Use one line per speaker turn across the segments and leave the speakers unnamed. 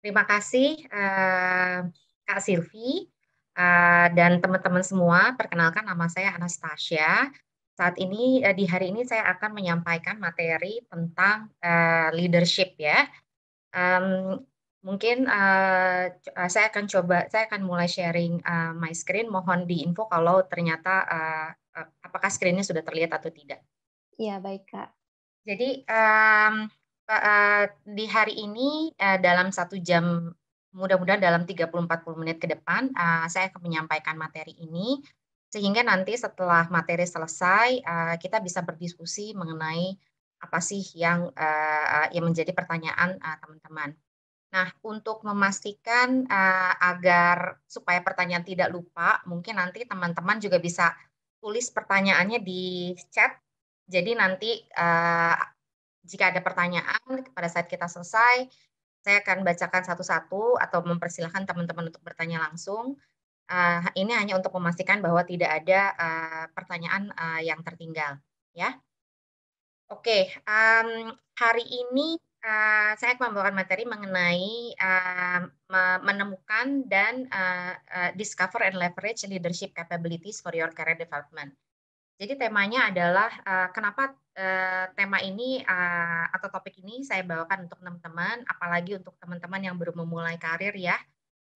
Terima kasih, Kak Silvi, dan teman-teman semua. Perkenalkan nama saya Anastasia. Saat ini, di hari ini saya akan menyampaikan materi tentang, leadership ya. Mmm, Mungkin, saya akan mulai sharing, my screen. Mohon diinfo kalau ternyata, apakah screen-nya sudah terlihat atau tidak.
Iya, baik, Kak.
Jadi, di hari ini, dalam 1 jam, mudah-mudahan dalam 30-40 menit ke depan, saya akan menyampaikan materi ini, sehingga nanti setelah materi selesai, kita bisa berdiskusi mengenai apa sih yang menjadi pertanyaan, teman-teman. Nah, untuk memastikan, agar supaya pertanyaan tidak lupa, mungkin nanti teman-teman juga bisa tulis pertanyaannya di chat. Jadi nanti, jika ada pertanyaan pada saat kita selesai, saya akan bacakan satu-satu atau mempersilahkan teman-teman untuk bertanya langsung. Ini hanya untuk memastikan bahwa tidak ada, pertanyaan, yang tertinggal, ya. Oke, hari ini, saya akan membawakan materi mengenai, menemukan dan, discover and leverage leadership capabilities for your career development. Jadi temanya adalah, kenapa, tema ini, atau topik ini saya bawakan untuk teman-teman, apalagi untuk teman-teman yang baru memulai karir ya,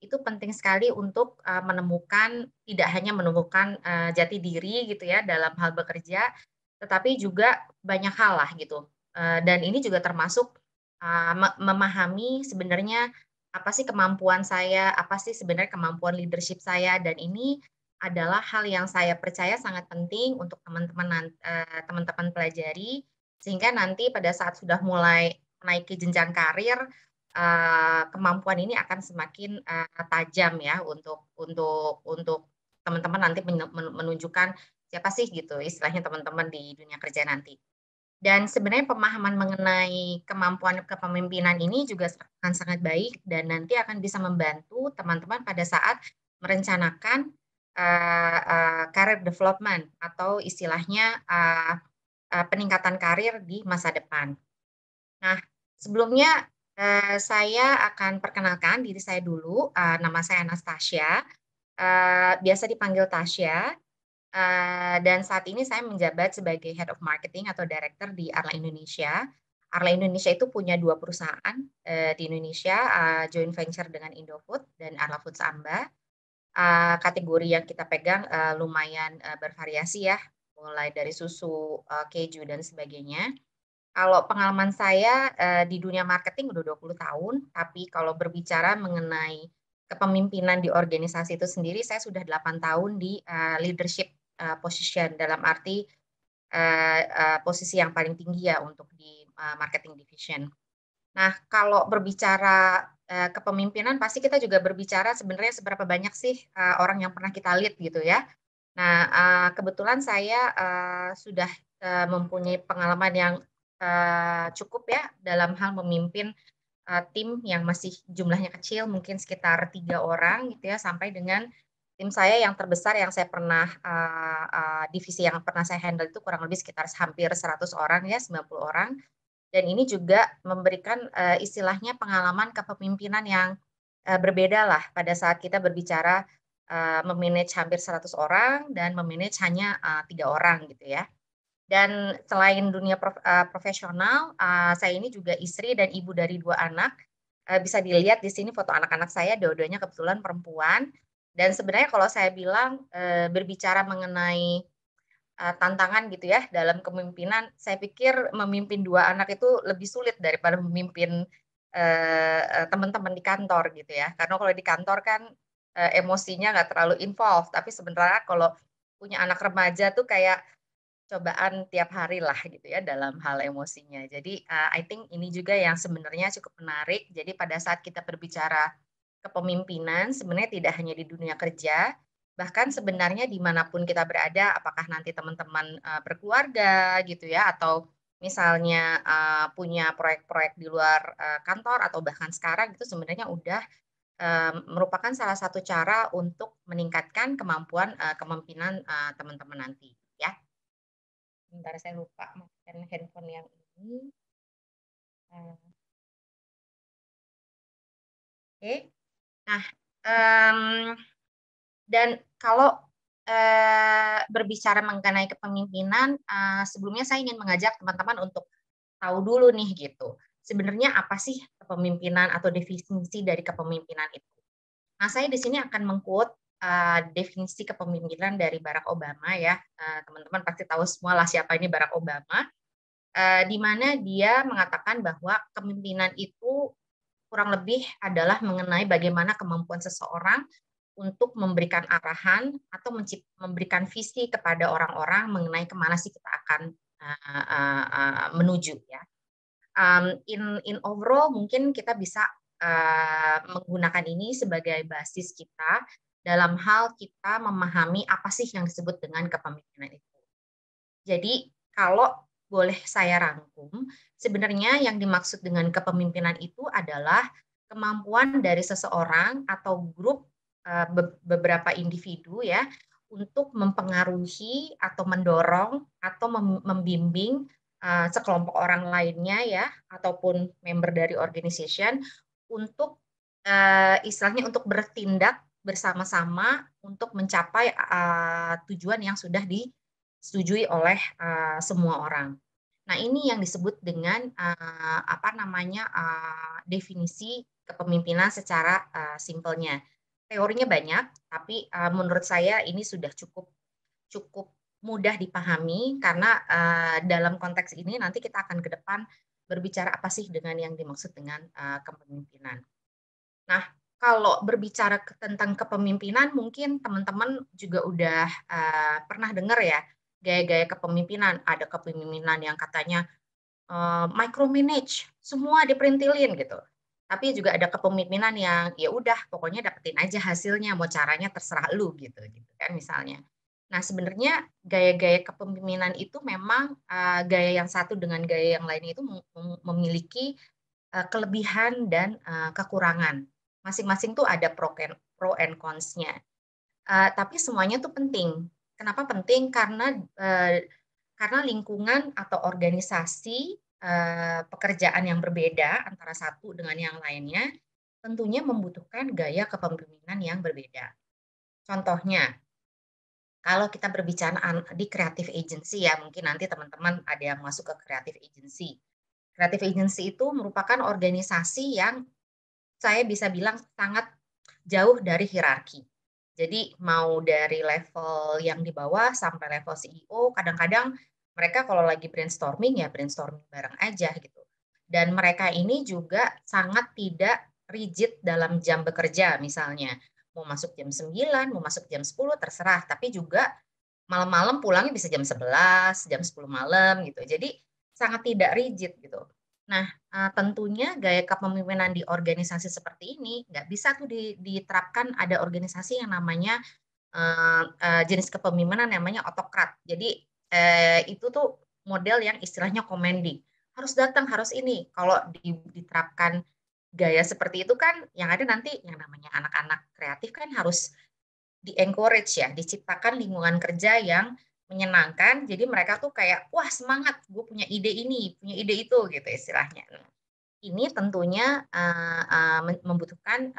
itu penting sekali untuk, menemukan tidak hanya menemukan, jati diri gitu ya dalam hal bekerja, tetapi juga banyak hal lah gitu, dan ini juga termasuk, memahami sebenarnya apa sih kemampuan saya, apa sih sebenarnya kemampuan leadership saya, dan ini adalah hal yang saya percaya sangat penting untuk teman-teman pelajari, sehingga nanti pada saat sudah mulai menaiki jenjang karir, kemampuan ini akan semakin, tajam ya untuk teman-teman nanti menunjukkan siapa sih gitu istilahnya teman-teman di dunia kerja nanti. Dan sebenarnya pemahaman mengenai kemampuan kepemimpinan ini juga akan sangat baik dan nanti akan bisa membantu teman-teman pada saat merencanakan, career development atau istilahnya, peningkatan karir di masa depan. Nah, sebelumnya, saya akan perkenalkan diri saya dulu, nama saya Anastasia, biasa dipanggil Tasya, dan saat ini saya menjabat sebagai Head of Marketing atau Director di Arla Indonesia. Arla Indonesia itu punya 2 perusahaan, di Indonesia, joint venture dengan Indofood dan Arla Foods Amba. Kategori yang kita pegang, lumayan, bervariasi ya, mulai dari susu, keju dan sebagainya. Kalau pengalaman saya, di dunia marketing udah 20 tahun, tapi kalau berbicara mengenai kepemimpinan di organisasi itu sendiri, saya sudah 8 tahun di, leadership, position, dalam arti, posisi yang paling tinggi ya untuk di, marketing division. Nah, kalau berbicara, kepemimpinan pasti kita juga berbicara sebenarnya seberapa banyak sih, orang yang pernah kita lead gitu ya. Nah, kebetulan saya, sudah, mempunyai pengalaman yang, cukup ya dalam hal memimpin, tim yang masih jumlahnya kecil mungkin sekitar 3 orang gitu ya, sampai dengan tim saya yang terbesar yang saya pernah, divisi yang pernah saya handle itu kurang lebih sekitar hampir 100 orang ya, 90 orang. Dan ini juga memberikan, istilahnya pengalaman kepemimpinan yang, berbedalah pada saat kita berbicara, me-manage hampir 100 orang dan me-manage hanya, 3 orang gitu ya. Dan selain dunia profesional, saya ini juga istri dan ibu dari 2 anak, bisa dilihat di sini foto anak-anak saya dua-duanya kebetulan perempuan. Dan sebenarnya kalau saya bilang, berbicara mengenai tantangan gitu ya dalam kepemimpinan, saya pikir memimpin 2 anak itu lebih sulit daripada memimpin, teman-teman di kantor gitu ya. Karena kalau di kantor kan, emosinya nggak terlalu involve, tapi sebenarnya kalau punya anak remaja tuh kayak cobaan tiap hari lah gitu ya dalam hal emosinya. Jadi, I think ini juga yang sebenarnya cukup menarik. Jadi pada saat kita berbicara kepemimpinan sebenarnya tidak hanya di dunia kerja, bahkan sebenarnya dimanapun kita berada, apakah nanti teman-teman, berkeluarga gitu ya, atau misalnya, punya proyek-proyek di luar, kantor atau bahkan sekarang itu sebenarnya udah, merupakan salah satu cara untuk meningkatkan kemampuan, kepemimpinan, teman-teman nanti ya. Sebentar saya lupa matikan handphone yang ini, eee Oke. Nah, mmm, dan kalau, berbicara mengenai kepemimpinan, sebelumnya saya ingin mengajak teman-teman untuk tahu dulu nih gitu, sebenarnya apa sih kepemimpinan atau definisi dari kepemimpinan itu. Nah, saya di sini akan meng-quote, definisi kepemimpinan dari Barack Obama ya, teman-teman pasti tahu semua lah siapa ini Barack Obama, di mana dia mengatakan bahwa kepemimpinan itu kurang lebih adalah mengenai bagaimana kemampuan seseorang untuk memberikan arahan atau memberikan visi kepada orang-orang mengenai kemana sih kita akan, menuju ya. In overall mungkin kita bisa, menggunakan ini sebagai basis kita dalam hal kita memahami apa sih yang disebut dengan kepemimpinan itu. Jadi kalau boleh saya rangkum, sebenarnya yang dimaksud dengan kepemimpinan itu adalah kemampuan dari seseorang atau grup, beberapa individu ya, untuk mempengaruhi atau mendorong atau membimbing, sekelompok orang lainnya ya, ataupun member dari organization untuk, istilahnya untuk bertindak bersama-sama untuk mencapai, tujuan yang sudah disetujui oleh, semua orang. Nah, ini yang disebut dengan, apa namanya, definisi kepemimpinan secara, simpelnya. Teorinya banyak, tapi, menurut saya ini sudah cukup cukup mudah dipahami karena, dalam konteks ini nanti kita akan ke depan berbicara apa sih dengan yang dimaksud dengan, kepemimpinan. Nah, kalau berbicara tentang kepemimpinan mungkin teman-teman juga udah, pernah dengar ya, gaya-gaya kepemimpinan. Ada kepemimpinan yang katanya, micromanage, semua diperintilin gitu. Tapi juga ada kepemimpinan yang, ya udah pokoknya dapetin aja hasilnya, mau caranya terserah lu gitu kan misalnya. Nah sebenarnya gaya-gaya kepemimpinan itu memang, gaya yang satu dengan gaya yang lainnya itu memiliki, kelebihan dan, kekurangan. Masing-masing tuh ada pro and cons-nya, tapi semuanya tuh penting. Kenapa penting? Karena lingkungan atau organisasi, pekerjaan yang berbeda antara satu dengan yang lainnya, tentunya membutuhkan gaya kepemimpinan yang berbeda. Contohnya, kalau kita berbicara di creative agency ya, mungkin nanti teman-teman ada yang masuk ke creative agency. Creative agency itu merupakan organisasi yang saya bisa bilang sangat jauh dari hierarki. Jadi mau dari level yang di bawah sampai level CEO, kadang-kadang mereka kalau lagi brainstorming, ya brainstorming bareng aja gitu. Dan mereka ini juga sangat tidak rigid dalam jam bekerja misalnya. Mau masuk jam 9, mau masuk jam 10 terserah, tapi juga malam-malam pulangnya bisa jam 11, jam 10 malam gitu. Jadi sangat tidak rigid gitu. Nah, tentunya gaya kepemimpinan di organisasi seperti ini nggak bisa tuh diterapkan ada organisasi yang namanya, jenis kepemimpinan namanya otokrat. Jadi, itu tuh model yang istilahnya commanding, harus datang, harus ini. Kalau diterapkan gaya seperti itu kan yang ada nanti yang namanya anak-anak kreatif kan harus di-encourage ya, diciptakan lingkungan kerja yang menyenangkan, jadi mereka tuh kayak, "Wah semangat, gue punya ide ini, punya ide itu," gitu istilahnya. Nah, ini tentunya, membutuhkan,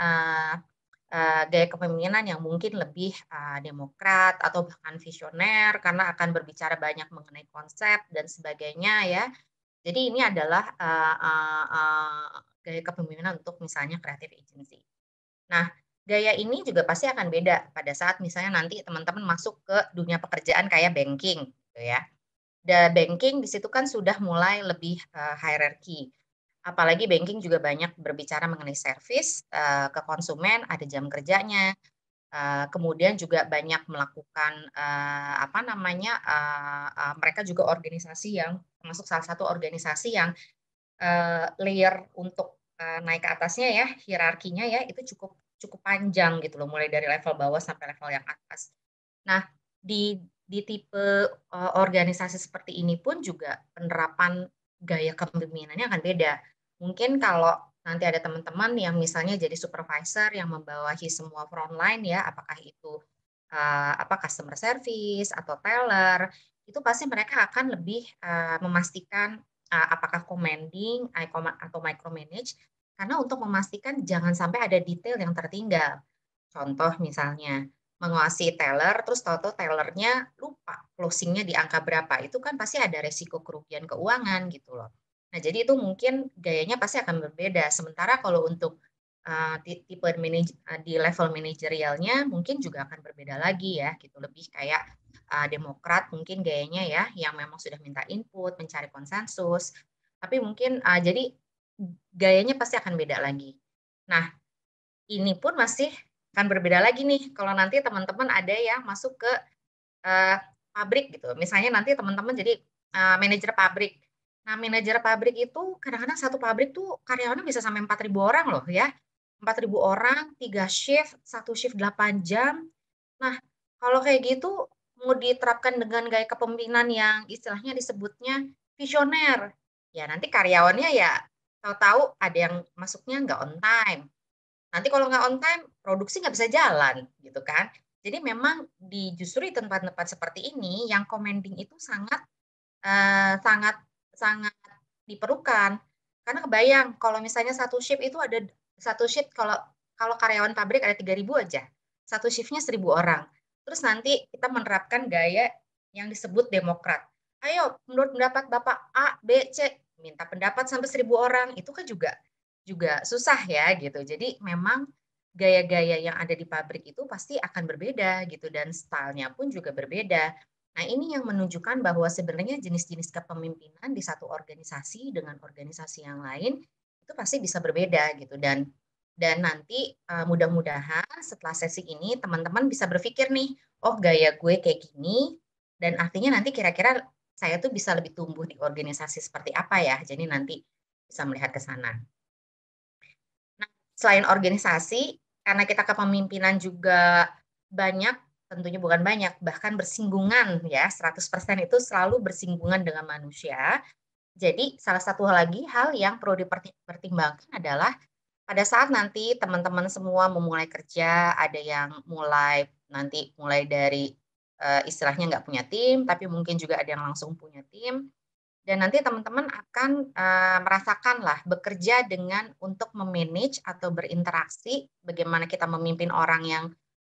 gaya kepemimpinan yang mungkin lebih, demokrat atau bahkan visioner karena akan berbicara banyak mengenai konsep dan sebagainya ya. Jadi ini adalah, gaya kepemimpinan untuk misalnya creative agency. Nah, gaya ini juga pasti akan beda pada saat misalnya nanti teman-teman masuk ke dunia pekerjaan kayak banking gitu ya. Banking di situ kan sudah mulai lebih, hierarki. Apalagi banking juga banyak berbicara mengenai service, ke konsumen, ada jam kerjanya, kemudian juga banyak melakukan, apa namanya, mereka juga organisasi yang termasuk salah satu organisasi yang, layer untuk, naik ke atasnya ya, hierarkinya ya, itu cukup cukup panjang gitu loh, mulai dari level bawah sampai level yang atas. Nah, di tipe, organisasi seperti ini pun juga penerapan gaya kepemimpinannya akan beda. Mungkin kalau nanti ada teman-teman yang misalnya jadi supervisor yang membawahi semua frontline ya, apakah itu, customer service atau teller, itu pasti mereka akan lebih, memastikan, apakah commanding, atau micromanage, Karena untuk memastikan jangan sampai ada detail yang tertinggal. Contoh misalnya, menguasai teller, terus tahu-tahu tellernya lupa closing-nya di angka berapa, itu kan pasti ada resiko kerugian keuangan gitu loh. Nah, jadi itu mungkin gayanya pasti akan berbeda. Sementara kalau untuk tipe di level manajerialnya mungkin juga akan berbeda lagi ya gitu. Lebih kayak Demokrat mungkin gayanya ya yang memang sudah minta input, mencari konsensus. Tapi mungkin jadi gayanya pasti akan beda lagi. Nah, ini pun masih akan berbeda lagi nih kalau nanti teman-teman ada yang masuk ke pabrik gitu. Misalnya nanti teman-teman jadi manajer pabrik. Nah, manajer pabrik itu kadang-kadang satu pabrik tuh karyawannya bisa sampai 4.000 orang loh ya. 4.000 orang, 3 shift, satu shift 8 jam. Nah, kalau kayak gitu mau diterapkan dengan gaya kepemimpinan yang istilahnya disebutnya visioner. Ya nanti karyawannya ya tahu-tahu ada yang masuknya nggak on time. Nanti kalau nggak on time, produksi nggak bisa jalan, gitu kan. Jadi memang justru di tempat-tempat seperti ini, yang commanding itu sangat sangat sangat diperlukan. Karena kebayang kalau misalnya satu shift itu ada satu shift kalau kalau karyawan pabrik ada 3.000 aja, satu shiftnya 1.000 orang. Terus nanti kita menerapkan gaya yang disebut demokrat. Ayo, menurut pendapat Bapak A, B, C, minta pendapat sampai 1.000 orang, itu kan juga juga susah ya gitu. Jadi memang gaya-gaya yang ada di pabrik itu pasti akan berbeda gitu dan stylenya pun juga berbeda. Nah, ini yang menunjukkan bahwa sebenarnya jenis-jenis kepemimpinan di satu organisasi dengan organisasi yang lain itu pasti bisa berbeda gitu dan nanti mudah-mudahan setelah sesi ini teman-teman bisa berpikir nih, oh gaya gue kayak gini dan artinya nanti kira-kira saya tuh bisa lebih tumbuh di organisasi seperti apa ya. Jadi nanti bisa melihat ke sana. Nah, selain organisasi, karena kita kepemimpinan juga banyak, tentunya bukan banyak, bahkan bersinggungan ya, 100% itu selalu bersinggungan dengan manusia. Jadi salah satu lagi hal yang perlu dipertimbangkan adalah pada saat nanti teman-teman semua memulai kerja, ada yang mulai dari, istilahnya nggak punya tim, tapi mungkin juga ada yang langsung punya tim. Dan nanti teman-teman akan, merasakanlah bekerja dengan untuk me-manage atau berinteraksi, bagaimana kita memimpin orang yang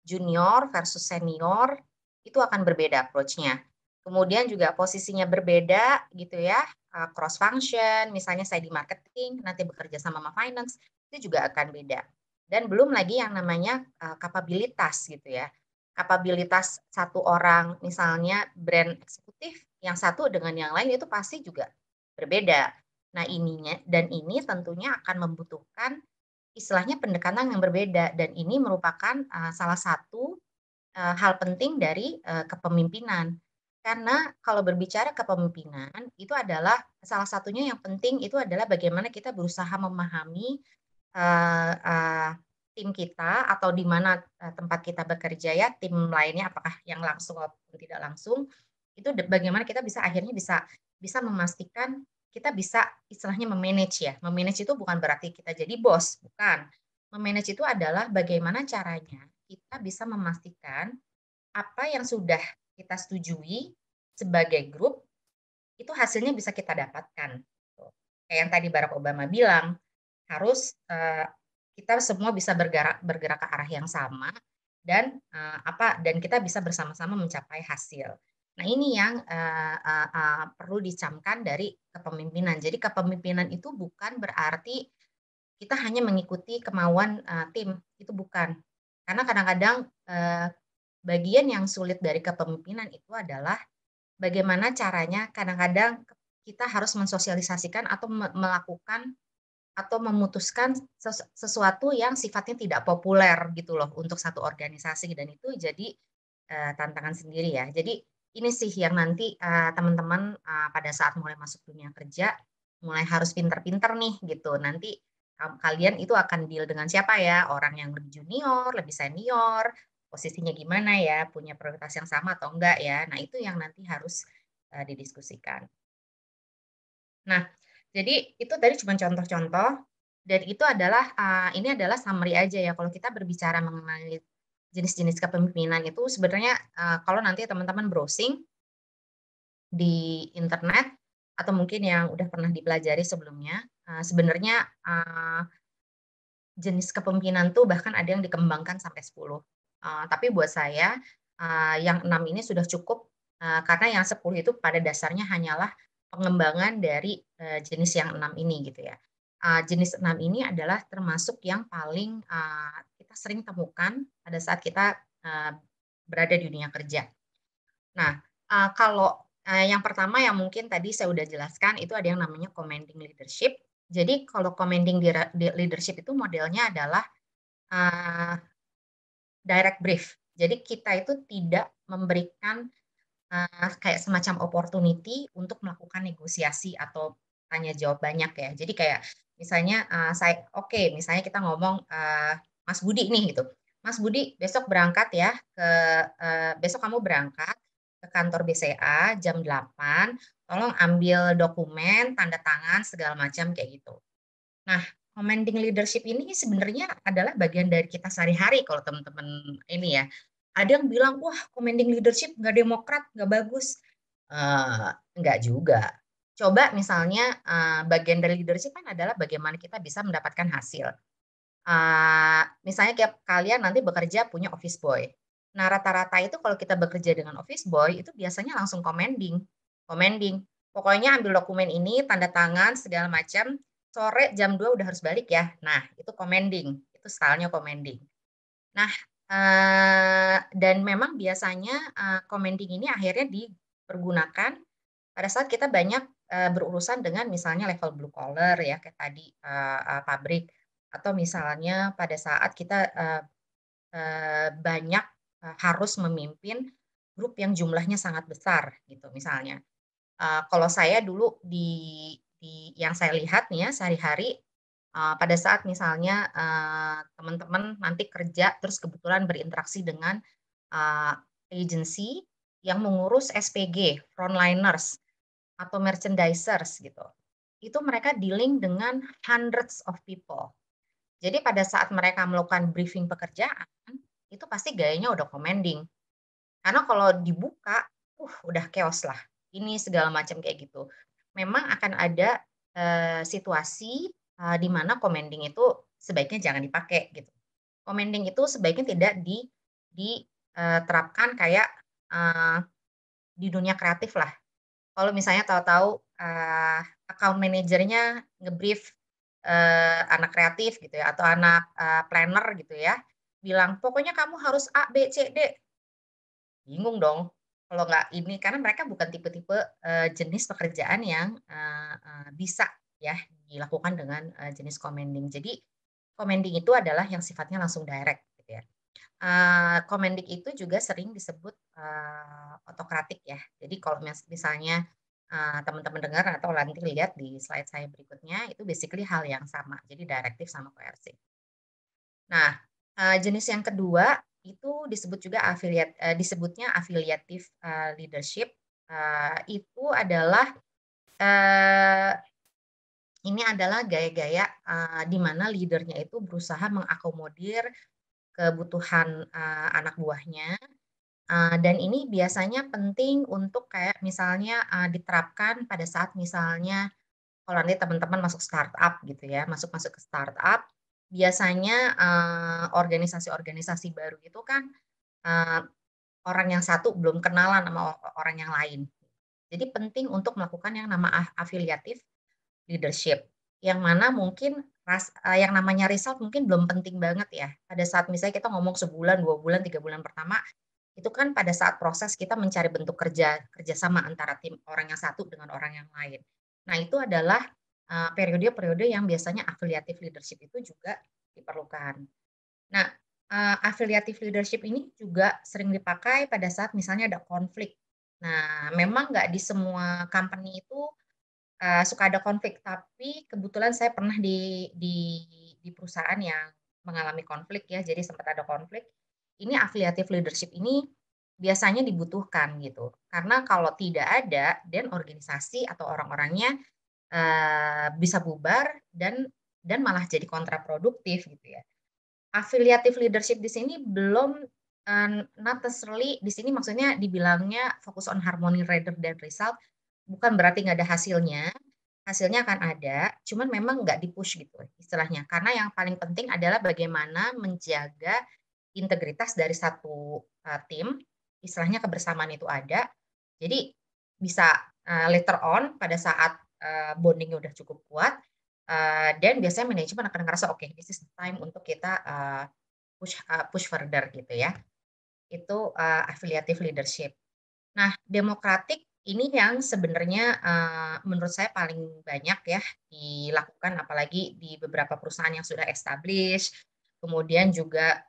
junior versus senior, itu akan berbeda approach-nya. Kemudian juga posisinya berbeda gitu ya, cross function, misalnya saya di marketing, nanti bekerja sama finance, itu juga akan beda. Dan belum lagi yang namanya, kapabilitas gitu ya. Kapabilitas satu orang misalnya brand eksekutif, yang satu dengan yang lain itu pasti juga berbeda. Nah ini tentunya akan membutuhkan istilahnya pendekatan yang berbeda dan ini merupakan, salah satu, hal penting dari, kepemimpinan. Karena kalau berbicara kepemimpinan itu adalah salah satunya yang penting itu adalah bagaimana kita berusaha memahami Eee eee, tim kita atau di mana, tempat kita bekerja ya, tim lainnya apakah yang langsung maupun tidak langsung, itu bagaimana kita bisa akhirnya bisa bisa memastikan kita bisa istilahnya me-manage ya. Me-manage itu bukan berarti kita jadi bos, bukan. Me-manage itu adalah bagaimana caranya kita bisa memastikan apa yang sudah kita setujui sebagai grup, itu hasilnya bisa kita dapatkan, gitu. Kayak yang tadi Barack Obama bilang, harus, kita semua bisa bergerak bergerak ke arah yang sama dan kita bisa bersama-sama mencapai hasil. Nah ini yang, perlu dicamkan dari kepemimpinan. Jadi kepemimpinan itu bukan berarti kita hanya mengikuti kemauan, tim, itu bukan. Karena kadang-kadang, bagian yang sulit dari kepemimpinan itu adalah bagaimana caranya kadang-kadang kita harus mensosialisasikan atau melakukan atau memutuskan sesuatu yang sifatnya tidak populer gitu loh untuk satu organisasi dan itu jadi, tantangan sendiri ya. Jadi ini sih yang nanti, teman-teman, pada saat mulai masuk dunia kerja, mulai harus pinter-pinter nih gitu. Nanti, kalian itu akan deal dengan siapa ya, orang yang lebih junior, lebih senior, posisinya gimana ya, punya prioritas yang sama atau enggak ya. Nah itu yang nanti harus, didiskusikan. Nah, jadi itu tadi cuma contoh-contoh dan itu adalah, ini adalah summary aja ya kalau kita berbicara mengenai jenis-jenis kepemimpinan itu sebenarnya, kalau nanti teman-teman browsing di internet atau mungkin yang udah pernah dipelajari sebelumnya, sebenarnya, jenis kepemimpinan tuh bahkan ada yang dikembangkan sampai 10. Tapi buat saya, yang 6 ini sudah cukup, karena yang 10 itu pada dasarnya hanyalah pengembangan dari, jenis yang 6 ini gitu ya. Jenis 6 ini adalah termasuk yang paling, kita sering temukan pada saat kita, berada di dunia kerja. Nah, kalau, yang pertama yang mungkin tadi saya udah jelaskan itu ada yang namanya commanding leadership. Jadi kalau commanding leadership itu modelnya adalah, eee, direct brief. Jadi kita itu tidak memberikan, kayak semacam opportunity untuk melakukan negosiasi atau tanya jawab banyak ya. Jadi kayak misalnya, misalnya kita ngomong, Mas Budi nih gitu, "Mas Budi besok berangkat ya besok kamu berangkat ke kantor BCA jam 8, tolong ambil dokumen, tanda tangan, segala macam," kayak gitu. Nah, commanding leadership ini sebenarnya adalah bagian dari kita sehari-hari kalau teman-teman ini ya. Ada yang bilang, "Wah, commanding leadership nggak demokrat, nggak bagus." Enggak juga. Coba misalnya, bagian dari leadership kan adalah bagaimana kita bisa mendapatkan hasil. Misalnya kayak kalian nanti bekerja punya office boy. Nah, rata-rata itu kalau kita bekerja dengan office boy, itu biasanya langsung commanding commanding, "Pokoknya ambil dokumen ini, tanda tangan, segala macam, sore jam 2 udah harus balik ya." Nah, itu commanding, itu style-nya commanding. Nah, dan memang biasanya, commanding ini akhirnya dipergunakan pada saat kita banyak, berurusan dengan misalnya level blue collar ya, kayak tadi, pabrik, atau misalnya pada saat kita, banyak, harus memimpin grup yang jumlahnya sangat besar gitu misalnya. Kalau saya dulu yang saya lihat nih ya sehari-hari, pada saat misalnya, teman-teman nanti kerja terus kebetulan berinteraksi dengan, eee, agency yang mengurus SPG, frontliners atau merchandisers gitu. Itu mereka dealing dengan hundreds of people. Jadi pada saat mereka melakukan briefing pekerjaan, itu pasti gayanya udah commanding. Karena kalau dibuka, udah chaos lah, ini segala macam kayak gitu. Memang akan ada, situasi, di mana commanding itu sebaiknya jangan dipakai gitu. Commanding itu sebaiknya tidak terapkan kayak, eee, di dunia kreatif lah. Kalau misalnya tahu-tahu, account manajernya nge-brief, anak kreatif gitu ya atau anak, planner gitu ya, bilang, "Pokoknya kamu harus A, B, C, D." Bingung dong kalau nggak ini, karena mereka bukan tipe-tipe, jenis pekerjaan yang, eee eee, bisa ya dilakukan dengan, jenis commanding. Jadi commanding itu adalah yang sifatnya langsung direct gitu ya. Commanding itu juga sering disebut, otokratik ya. Jadi kalau misalnya, teman-teman dengar atau nanti lihat di slide saya berikutnya, itu basically hal yang sama, jadi direktif sama koersif. Nah, jenis yang kedua itu disebut juga disebutnya affiliative, leadership, itu adalah, eee, ini adalah gaya-gaya, di mana leader-nya itu berusaha mengakomodir kebutuhan, anak buahnya, dan ini biasanya penting untuk kayak misalnya, diterapkan pada saat misalnya kalau nanti teman-teman masuk startup gitu ya, masuk-masuk ke startup, biasanya, organisasi-organisasi baru itu kan, eee, orang yang satu belum kenalan sama orang yang lain. Jadi penting untuk melakukan yang nama affiliative leadership, yang mana mungkin yang namanya result mungkin belum penting banget ya, pada saat misalnya kita ngomong sebulan, 2 bulan, 3 bulan pertama, itu kan pada saat proses kita mencari bentuk kerjasama antara tim orang yang satu dengan orang yang lain. Nah, itu adalah, periode-periode yang biasanya affiliative leadership itu juga diperlukan. Nah, affiliative leadership ini juga sering dipakai pada saat misalnya ada konflik. Nah, memang nggak di semua company itu, suka ada konflik, tapi kebetulan saya pernah di perusahaan yang mengalami konflik ya, jadi sempat ada konflik. Ini affiliative leadership ini biasanya dibutuhkan gitu, karena kalau tidak ada, dan organisasi atau orang-orangnya, bisa bubar dan malah jadi kontraproduktif gitu ya. Affiliative leadership di sini belum, not necessarily di sini maksudnya dibilangnya fokus on harmony rather than result, bukan berarti nggak ada hasilnya, hasilnya akan ada, cuman memang nggak di-push gitu istilahnya. Karena yang paling penting adalah bagaimana menjaga integritas dari satu, tim, istilahnya kebersamaan itu ada. Jadi bisa, later on pada saat, bonding-nya udah cukup kuat, dan biasanya manajemen akan ngerasa, "Oke, this is the time untuk kita, push further," gitu ya. Itu, affiliative leadership. Nah, demokratik ini yang sebenarnya, menurut saya paling banyak ya dilakukan apalagi di beberapa perusahaan yang sudah established, kemudian juga,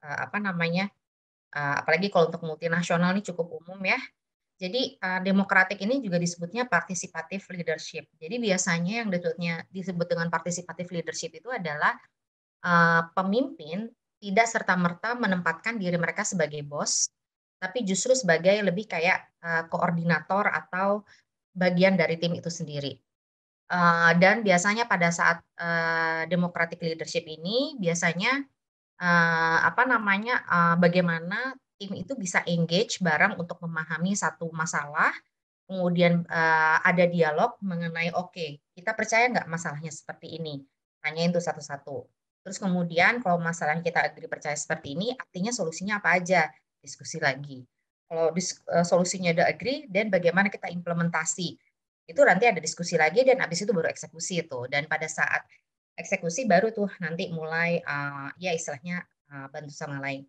apa namanya, apalagi kalau untuk multinasional ini cukup umum ya. Jadi, demokratik ini juga disebutnya participative leadership. Jadi biasanya yang disebut dengan participative leadership itu adalah, pemimpin tidak serta-merta menempatkan diri mereka sebagai bos, tapi justru sebagai lebih kayak, koordinator atau bagian dari tim itu sendiri. Dan biasanya pada saat, democratic leadership ini biasanya, apa namanya, bagaimana tim itu bisa engage bareng untuk memahami satu masalah, kemudian, ada dialog mengenai, "Oke, kita percaya nggak masalahnya seperti ini?" Tanyain tuh satu-satu. Terus kemudian kalau masalah yang kita agree percaya seperti ini, artinya solusinya apa aja? Diskusi lagi. Kalau solusinya udah agree, dan bagaimana kita implementasi. Itu nanti ada diskusi lagi dan habis itu baru eksekusi itu. Dan pada saat eksekusi baru tuh nanti mulai, ya istilahnya, bantu sama lain.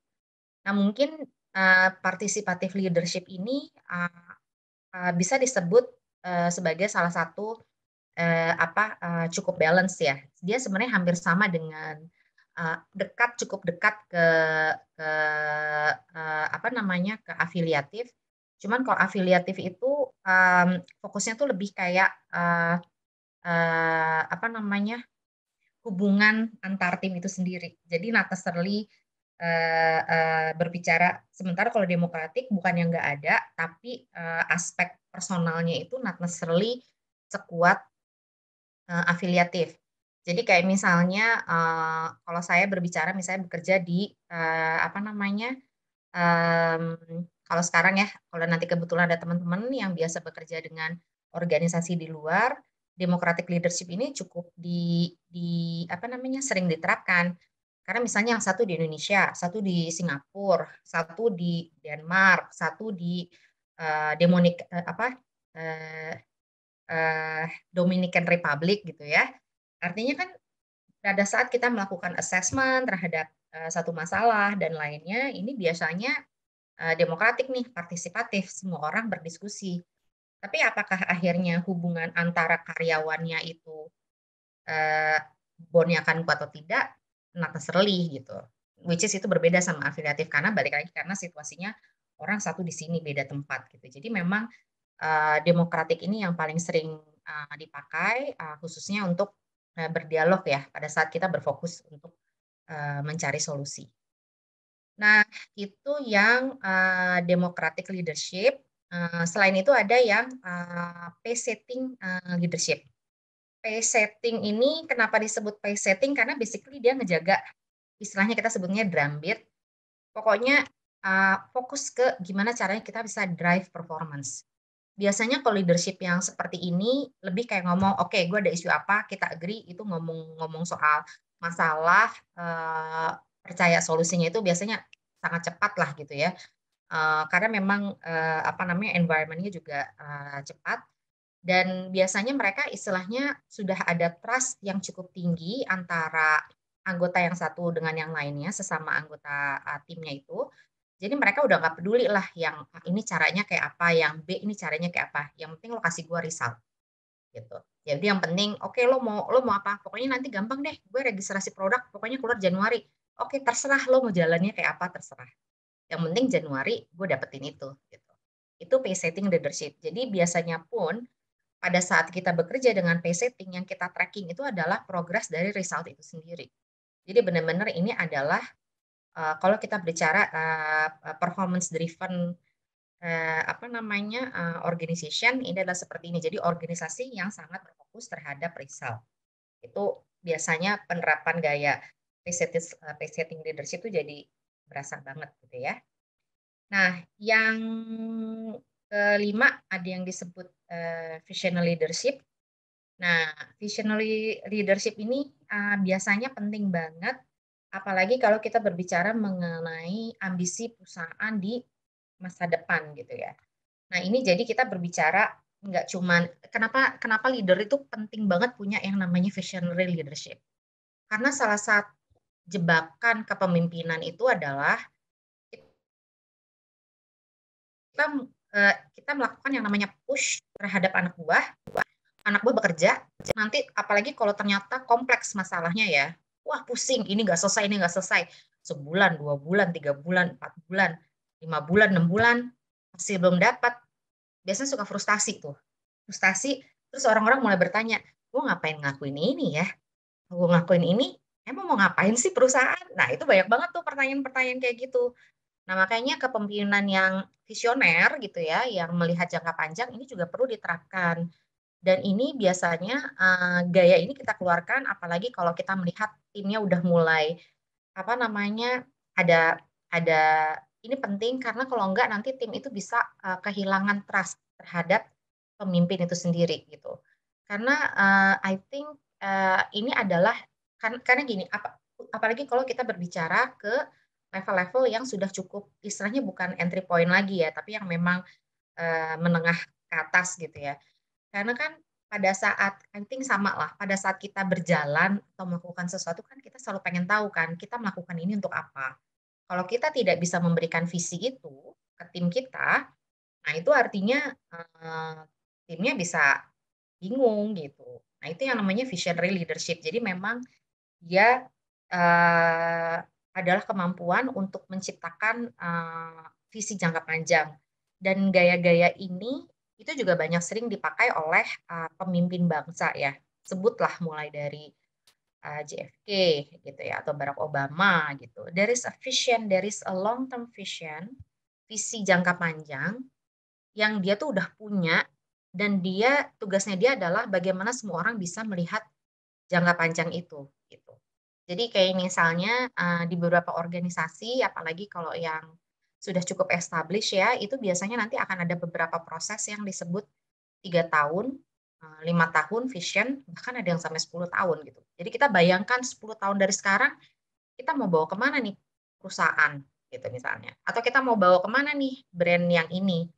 Nah mungkin, participative leadership ini, bisa disebut, sebagai salah satu, cukup balance ya. Dia sebenarnya hampir sama dengan, cukup dekat ke, apa namanya, ke afiliatif. Cuman kalau afiliatif itu, fokusnya tuh lebih kayak, apa namanya, hubungan antar tim itu sendiri. Jadi not necessarily, berbicara sementara kalau demokratik bukan yang nggak ada, tapi, aspek personalnya itu not necessarily sekuat, afiliatif. Jadi kayak misalnya, kalau saya berbicara misalnya bekerja di, apa namanya, kalau sekarang ya, kalau nanti kebetulan ada teman-teman yang biasa bekerja dengan organisasi di luar, democratic leadership ini cukup apa namanya, sering diterapkan. Karena misalnya yang satu di Indonesia, satu di Singapura, satu di Denmark, satu di, eee, Dominican Republic gitu ya. Artinya kan pada saat kita melakukan assessment terhadap, satu masalah dan lainnya, ini biasanya, demokratik nih, partisipatif, semua orang berdiskusi. Tapi apakah akhirnya hubungan antara karyawannya itu, eee, bond-nya akan kuat atau tidak, not necessarily gitu. Which is itu berbeda sama afiliatif, karena balik lagi karena situasinya orang satu di sini, beda tempat gitu. Jadi memang, demokratik ini yang paling sering, dipakai, khususnya untuk, berdialog ya, pada saat kita berfokus untuk, mencari solusi. Nah, itu yang, democratic leadership, selain itu ada yang, pace setting, leadership. Pace setting ini kenapa disebut pace setting, karena basically dia ngejaga, istilahnya kita sebutnya drum beat, pokoknya, fokus ke gimana caranya kita bisa drive performance. Biasanya kalau leadership yang seperti ini lebih kayak ngomong, "Oke, gue ada isu apa, kita agree," itu ngomong-ngomong soal masalah, percaya solusinya itu biasanya sangat cepat lah gitu ya. Karena memang, apa namanya, environment-nya juga, cepat dan biasanya mereka istilahnya sudah ada trust yang cukup tinggi antara anggota yang satu dengan yang lainnya, sesama anggota, timnya itu. Jadi mereka udah nggak peduli lah yang A ini caranya kayak apa, yang B ini caranya kayak apa, yang penting lo kasih gua result, gitu. Jadi yang penting, "Oke lo mau apa? Pokoknya nanti gampang deh, gue registrasi produk pokoknya keluar Januari." "Oke terserah lo mau jalannya kayak apa, terserah. Yang penting Januari gue dapetin itu," gitu. Itu pace setting leadership. Jadi biasanya pun pada saat kita bekerja dengan pace setting yang kita tracking itu adalah progres dari result itu sendiri. Jadi benar-benar ini adalah, kalau kita bicara, performance driven, apa namanya, organization ini adalah seperti ini. Jadi organisasi yang sangat berfokus terhadap result. Itu biasanya penerapan gaya pace setting leadership itu jadi berasa banget gitu ya. Nah, yang kelima ada yang disebut visionary leadership. Nah, visionary leadership ini biasanya penting banget, apalagi kalau kita berbicara mengenai ambisi perusahaan di masa depan gitu ya. Nah, ini jadi kita berbicara nggak cuman kenapa kenapa leader itu penting banget punya yang namanya visionary leadership. Karena salah satu jebakan kepemimpinan itu adalah kita kita melakukan yang namanya push terhadap anak buah bekerja, nanti apalagi kalau ternyata kompleks masalahnya ya, wah pusing, ini nggak selesai. Sebulan, 2 bulan, 3 bulan, 4 bulan, 5 bulan, 6 bulan, masih belum dapat. Biasanya suka frustasi tuh. Frustasi, terus orang-orang mulai bertanya, gue ngapain ngelakuin ini ya? Gue ngelakuin ini, emang mau ngapain sih perusahaan? Nah itu banyak banget tuh pertanyaan-pertanyaan kayak gitu. Nah makanya kepemimpinan yang visioner gitu ya, yang melihat jangka panjang ini juga perlu diterapkan. Dan ini biasanya, gaya ini kita keluarkan apalagi kalau kita melihat timnya udah mulai, apa namanya, ada ini penting karena kalau enggak nanti tim itu bisa, kehilangan trust terhadap pemimpin itu sendiri gitu. Karena, I think, ini adalah karena gini, apalagi kalau kita berbicara ke level-level yang sudah cukup istilahnya bukan entry point lagi ya, tapi yang memang, menengah ke atas gitu ya. Karena kan pada saat I think sama lah, pada saat kita berjalan atau melakukan sesuatu kan kita selalu pengen tahu kan, kita melakukan ini untuk apa. Kalau kita tidak bisa memberikan visi itu ke tim kita, nah itu artinya, timnya bisa bingung gitu. Nah itu yang namanya visionary leadership. Jadi memang dia, adalah kemampuan untuk menciptakan, visi jangka panjang. Dan gaya-gaya ini, itu juga banyak sering dipakai oleh, pemimpin bangsa ya. Sebutlah mulai dari, JFK gitu ya, atau Barack Obama gitu. There is a long term vision, visi jangka panjang yang dia tuh udah punya dan tugasnya dia adalah bagaimana semua orang bisa melihat jangka panjang itu, gitu. Jadi kayak misalnya, di beberapa organisasi, apalagi kalau yang sudah cukup established ya, itu biasanya nanti akan ada beberapa proses yang disebut 3 tahun, 5 tahun vision, bahkan ada yang sampai 10 tahun gitu. Jadi kita bayangkan 10 tahun dari sekarang, kita mau bawa kemana nih perusahaan, gitu misalnya. Atau kita mau bawa kemana nih brand yang ini.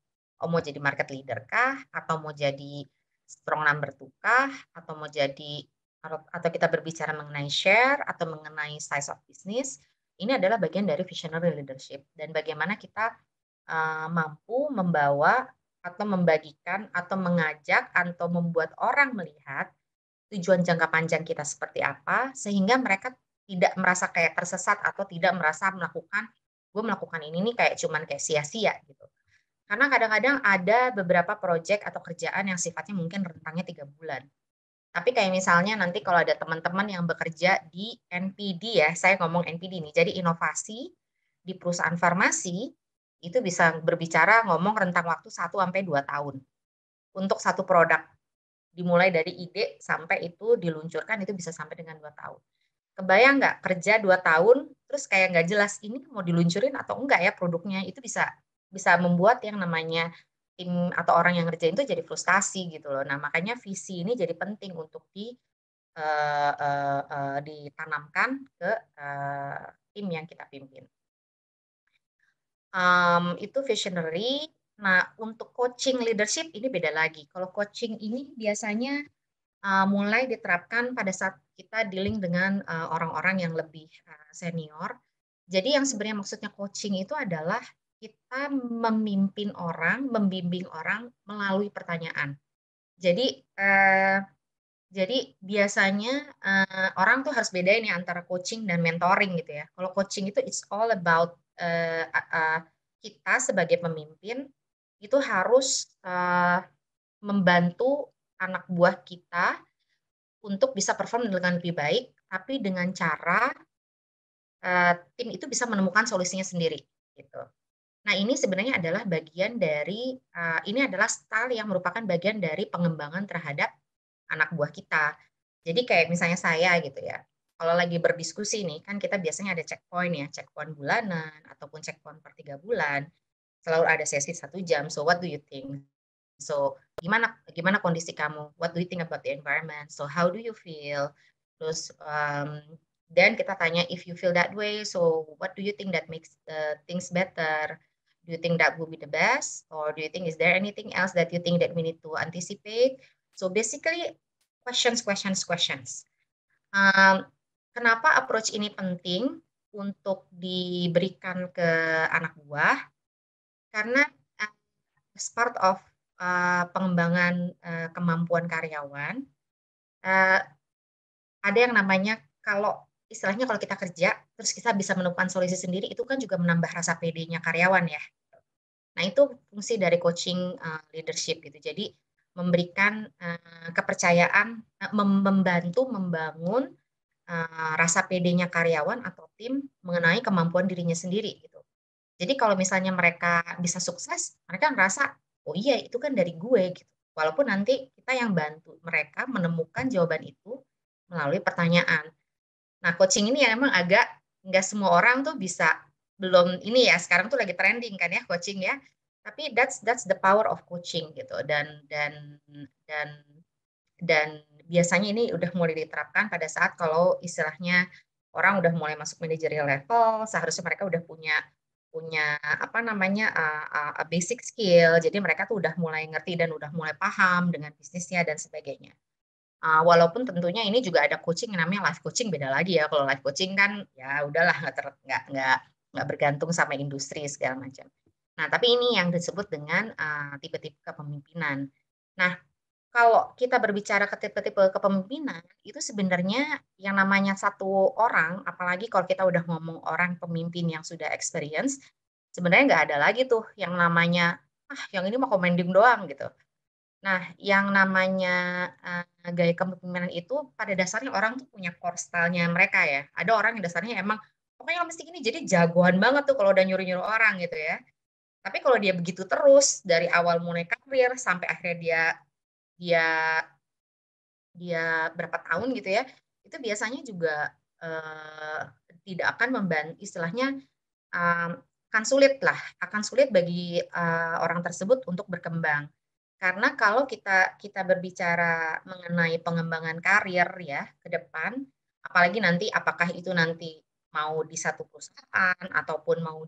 Oh mau jadi market leader kah? Atau mau jadi strong number 2 kah? Atau mau jadi atau kita berbicara mengenai share atau mengenai size of business, ini adalah bagian dari visionary leadership dan bagaimana kita, mampu membawa atau membagikan atau mengajak atau membuat orang melihat tujuan jangka panjang kita seperti apa, sehingga mereka tidak merasa kayak tersesat atau tidak merasa "Gue melakukan ini nih kayak cuman kayak sia-sia," gitu. Karena kadang-kadang ada beberapa proyek atau kerjaan yang sifatnya mungkin rentangnya 3 bulan. Tapi kayak misalnya nanti kalau ada teman-teman yang bekerja di NPD ya, saya ngomong NPD nih, jadi inovasi di perusahaan farmasi, itu bisa berbicara ngomong rentang waktu 1 sampai 2 tahun untuk satu produk. Dimulai dari ide sampai itu diluncurkan itu bisa sampai dengan 2 tahun. Kebayang nggak kerja 2 tahun, terus kayak nggak jelas ini mau diluncurin atau enggak ya produknya, itu bisa bisa membuat yang namanya tim atau orang yang ngerjain itu jadi frustasi gitu loh. Nah makanya visi ini jadi penting untuk ditanamkan ke, tim yang kita pimpin. Itu visionary. Nah untuk coaching leadership ini beda lagi. Kalau coaching ini biasanya mulai diterapkan pada saat kita dealing dengan, orang-orang yang lebih, senior. Jadi yang sebenarnya maksudnya coaching itu adalah kita memimpin orang, membimbing orang melalui pertanyaan. Jadi, biasanya, orang tuh harus bedain ya antara coaching dan mentoring gitu ya. Kalau coaching itu it's all about, kita sebagai pemimpin itu harus, membantu anak buah kita untuk bisa perform dengan lebih baik, tapi dengan cara, tim itu bisa menemukan solusinya sendiri, gitu. Nah, ini sebenarnya adalah bagian dari, ini adalah style yang merupakan bagian dari pengembangan terhadap anak buah kita. Jadi kayak misalnya saya gitu ya, kalau lagi berdiskusi nih, kan kita biasanya ada checkpoint ya, checkpoint bulanan ataupun checkpoint per 3 bulan. selalu ada sesi 1 jam. So what do you think? So gimana gimana kondisi kamu? What do you think about the environment? So how do you feel? Terus dan kita tanya if you feel that way, so what do you think that makes things better? Do you think that would be the best, or do you think is there anything else that you think that we need to anticipate? So basically questions, questions, questions. Kenapa approach ini penting untuk diberikan ke anak buah? Karena as part of pengembangan kemampuan karyawan, ada yang namanya istilahnya kalau kita kerja, terus kita bisa menemukan solusi sendiri, itu kan juga menambah rasa pede-nya karyawan ya. Nah itu fungsi dari coaching leadership gitu. Jadi memberikan kepercayaan, membantu membangun rasa pede-nya karyawan atau tim mengenai kemampuan dirinya sendiri gitu. Jadi kalau misalnya mereka bisa sukses, mereka ngerasa, oh iya itu kan dari gue gitu. Walaupun nanti kita yang bantu mereka menemukan jawaban itu melalui pertanyaan. Nah coaching ini ya emang agak nggak semua orang tuh bisa, belum ini ya sekarang tuh lagi trending kan ya coaching ya. Tapi that's the power of coaching gitu dan dan biasanya ini udah mulai diterapkan pada saat kalau istilahnya orang udah mulai masuk managerial level, seharusnya mereka udah punya punya apa namanya basic skill. Jadi mereka tuh udah mulai ngerti dan udah mulai paham dengan bisnisnya dan sebagainya. Walaupun tentunya ini juga ada coaching yang namanya life coaching, beda lagi ya. Kalau life coaching kan ya udahlah nggak bergantung sama industri segala macam. Nah, tapi ini yang disebut dengan tipe-tipe kepemimpinan. Nah, kalau kita berbicara ke tipe-tipe kepemimpinan, itu sebenarnya yang namanya satu orang, apalagi kalau kita udah ngomong orang pemimpin yang sudah experience, sebenarnya nggak ada lagi tuh yang namanya, yang ini mah commanding doang gitu. Nah, yang namanya gaya kepemimpinan itu pada dasarnya orang tuh punya core style-nya mereka ya. Ada orang yang dasarnya emang pokoknya mesti gini, jadi jagoan banget tuh kalau udah nyuruh-nyuruh orang gitu ya. Tapi kalau dia begitu terus dari awal mulai karir sampai akhirnya dia dia berapa tahun gitu ya, itu biasanya juga tidak akan istilahnya akan sulit bagi orang tersebut untuk berkembang. Karena kalau kita kita berbicara mengenai pengembangan karir ya ke depan, apalagi nanti apakah itu nanti mau di satu perusahaan ataupun mau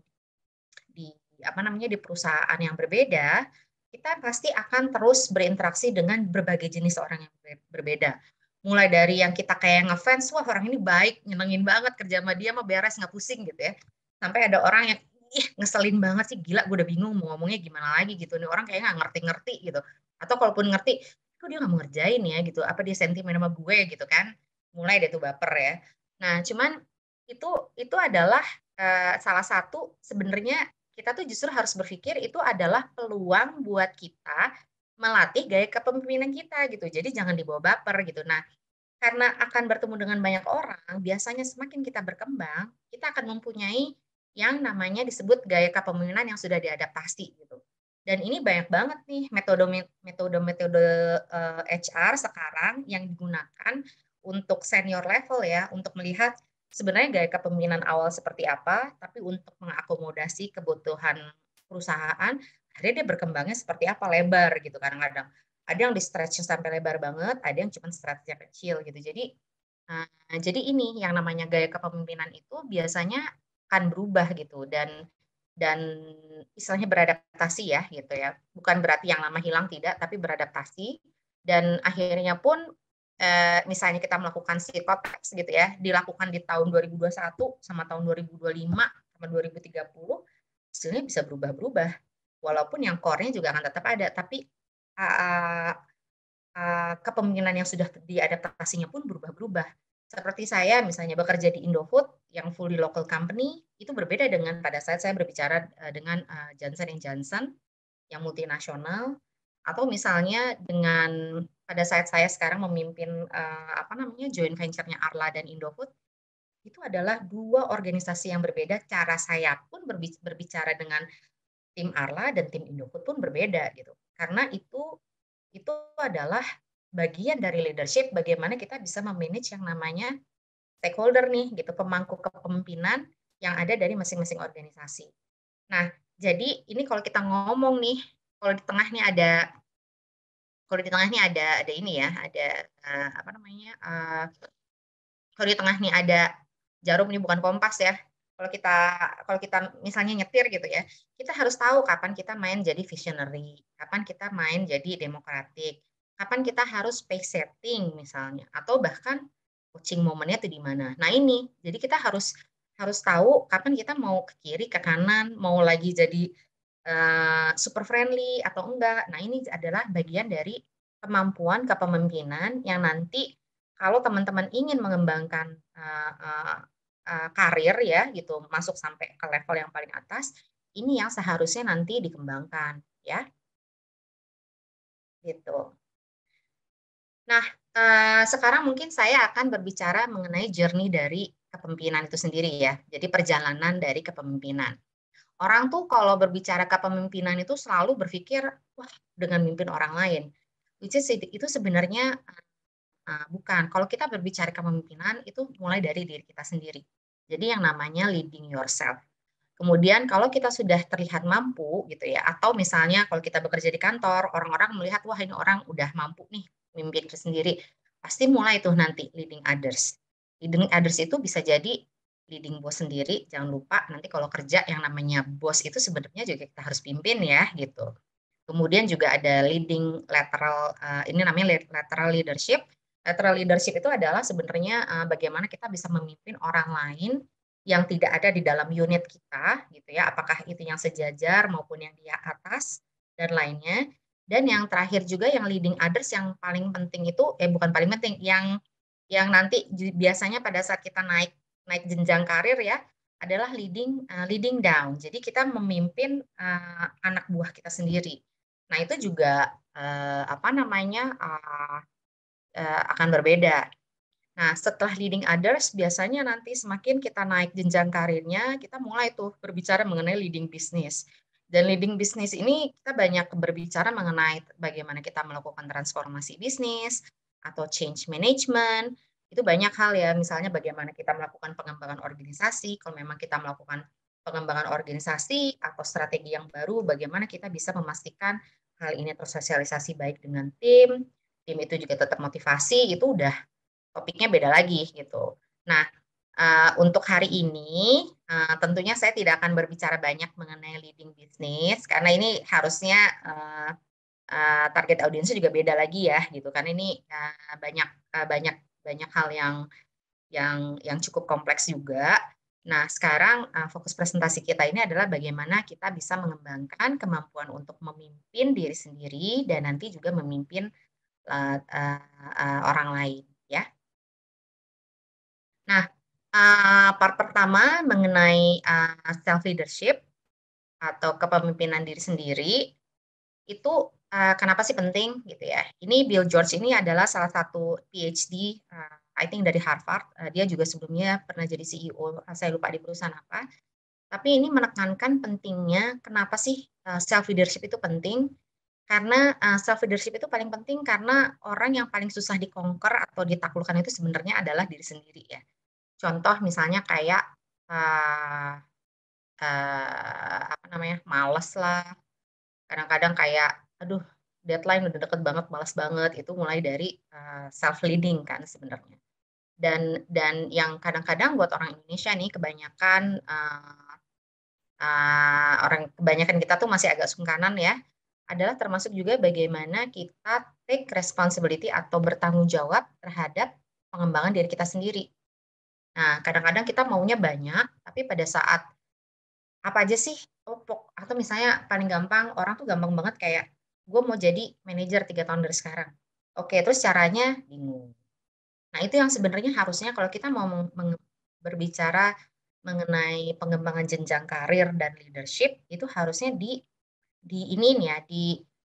di apa namanya di perusahaan yang berbeda, kita pasti akan terus berinteraksi dengan berbagai jenis orang yang berbeda. Mulai dari yang kita kayak ngefans, wah orang ini baik, nyenengin banget kerja sama dia mah beres nggak pusing gitu ya. Sampai ada orang yang ih ngeselin banget sih, gila gue udah bingung mau ngomongnya gimana lagi gitu. Nih orang kayaknya nggak ngerti-ngerti gitu. Atau kalaupun ngerti, kok dia nggak mau ngerjain ya gitu. Apa dia sentimen sama gue gitu kan. Mulai deh tuh baper ya. Nah cuman itu adalah salah satu sebenarnya kita tuh justru harus berpikir itu adalah peluang buat kita melatih gaya kepemimpinan kita gitu. Jadi jangan dibawa baper gitu. Nah, karena akan bertemu dengan banyak orang, biasanya semakin kita berkembang, kita akan mempunyai yang namanya disebut gaya kepemimpinan yang sudah diadaptasi gitu. Dan ini banyak banget nih metode-metode HR sekarang yang digunakan untuk senior level ya, untuk melihat sebenarnya gaya kepemimpinan awal seperti apa, tapi untuk mengakomodasi kebutuhan perusahaan, akhirnya dia berkembangnya seperti apa, lebar gitu kadang-kadang. Ada yang di stretch sampai lebar banget, ada yang cuma stretch-nya kecil gitu. Jadi ini yang namanya gaya kepemimpinan itu biasanya akan berubah gitu dan istilahnya beradaptasi ya gitu ya. Bukan berarti yang lama hilang tidak, tapi beradaptasi dan akhirnya pun misalnya kita melakukan psikotes gitu ya, dilakukan di tahun 2021 sama tahun 2025 sama 2030, hasilnya bisa berubah-berubah. Walaupun yang core-nya juga akan tetap ada, tapi kepemimpinan yang sudah diadaptasinya pun berubah-berubah. Seperti saya misalnya bekerja di Indofood yang fully local company, itu berbeda dengan pada saat saya berbicara dengan Johnson Johnson yang multinasional, atau misalnya dengan pada saat saya sekarang memimpin apa namanya joint venture-nya Arla dan Indofood, itu adalah dua organisasi yang berbeda. Cara saya pun berbicara dengan tim Arla dan tim Indofood pun berbeda gitu. Karena itu adalah bagian dari leadership bagaimana kita bisa memanage yang namanya stakeholder nih gitu, pemangku kepemimpinan yang ada dari masing-masing organisasi. Nah, Jadi ini kalau kita ngomong nih, kalau di tengah nih ada kalau di tengah nih ada ini ya, ada, apa namanya, kalau di tengah nih ada jarum nih bukan kompas ya. Kalau kita misalnya nyetir gitu ya, kita harus tahu kapan kita main jadi visionary, kapan kita main jadi demokratik, kapan kita harus pace setting misalnya, atau bahkan coaching momennya itu di mana. Nah ini, jadi kita harus harus tahu kapan kita mau ke kiri, ke kanan, mau lagi jadi, super friendly atau enggak. Nah ini adalah bagian dari kemampuan kepemimpinan yang nanti kalau teman-teman ingin mengembangkan, karir ya gitu, masuk sampai ke level yang paling atas, ini yang seharusnya nanti dikembangkan ya, gitu. Nah, sekarang mungkin saya akan berbicara mengenai journey dari kepemimpinan itu sendiri ya, jadi perjalanan dari kepemimpinan. Orang tuh kalau berbicara kepemimpinan itu selalu berpikir, wah dengan mimpin orang lain, which is itu sebenarnya, bukan. Kalau kita berbicara kepemimpinan itu mulai dari diri kita sendiri. Jadi yang namanya leading yourself. Kemudian kalau kita sudah terlihat mampu gitu ya, atau misalnya kalau kita bekerja di kantor, orang-orang melihat, wah ini orang udah mampu nih mimpin diri sendiri, pasti mulai tuh nanti leading others. Leading others itu bisa jadi leading bos sendiri, jangan lupa nanti kalau kerja yang namanya bos itu sebenarnya juga kita harus pimpin ya gitu. Kemudian juga ada leading lateral, ini namanya lateral leadership. Lateral leadership itu adalah sebenarnya, bagaimana kita bisa memimpin orang lain yang tidak ada di dalam unit kita gitu ya, apakah itu yang sejajar maupun yang di atas dan lainnya. Dan yang terakhir juga yang leading others yang paling penting itu bukan paling penting, yang nanti biasanya pada saat kita naik naik jenjang karir ya, adalah leading down. Jadi kita memimpin, anak buah kita sendiri. Nah itu juga, apa namanya, akan berbeda. Nah setelah leading others biasanya nanti semakin kita naik jenjang karirnya, kita mulai tuh berbicara mengenai leading business. Dan leading business ini kita banyak berbicara mengenai bagaimana kita melakukan transformasi bisnis, atau change management, itu banyak hal ya, misalnya bagaimana kita melakukan pengembangan organisasi, kalau memang kita melakukan pengembangan organisasi atau strategi yang baru, bagaimana kita bisa memastikan hal ini tersosialisasi baik dengan tim itu juga tetap motivasi, itu udah topiknya beda lagi gitu. Nah, untuk hari ini, tentunya saya tidak akan berbicara banyak mengenai leading business karena ini harusnya, target audiensnya juga beda lagi ya gitu kan ini, banyak banyak hal yang cukup kompleks juga. Nah sekarang, fokus presentasi kita ini adalah bagaimana kita bisa mengembangkan kemampuan untuk memimpin diri sendiri dan nanti juga memimpin, orang lain ya. Nah, part pertama mengenai, self leadership atau kepemimpinan diri sendiri, itu, kenapa sih penting gitu ya. Ini Bill George ini adalah salah satu PhD, I think dari Harvard, dia juga sebelumnya pernah jadi CEO, saya lupa di perusahaan apa. Tapi ini menekankan pentingnya kenapa sih, self leadership itu penting, karena, self leadership itu paling penting karena orang yang paling susah atau ditaklukkan itu sebenarnya adalah diri sendiri ya. Contoh misalnya kayak, eee apa namanya, males lah, kadang-kadang kayak, aduh deadline udah deket banget, males banget, itu mulai dari, self leading kan sebenarnya. Dan yang kadang-kadang buat orang Indonesia nih kebanyakan, kebanyakan kita tuh masih agak sungkanan ya, adalah termasuk juga bagaimana kita take responsibility atau bertanggung jawab terhadap pengembangan diri kita sendiri. Nah, kadang-kadang kita maunya banyak, tapi pada saat apa aja sih, atau misalnya paling gampang, orang tuh gampang banget kayak, "Gue mau jadi manajer 3 tahun dari sekarang." Oke, terus caranya bingung. Nah, itu yang sebenarnya harusnya kalau kita mau berbicara mengenai pengembangan jenjang karir dan leadership, itu harusnya iniin ya,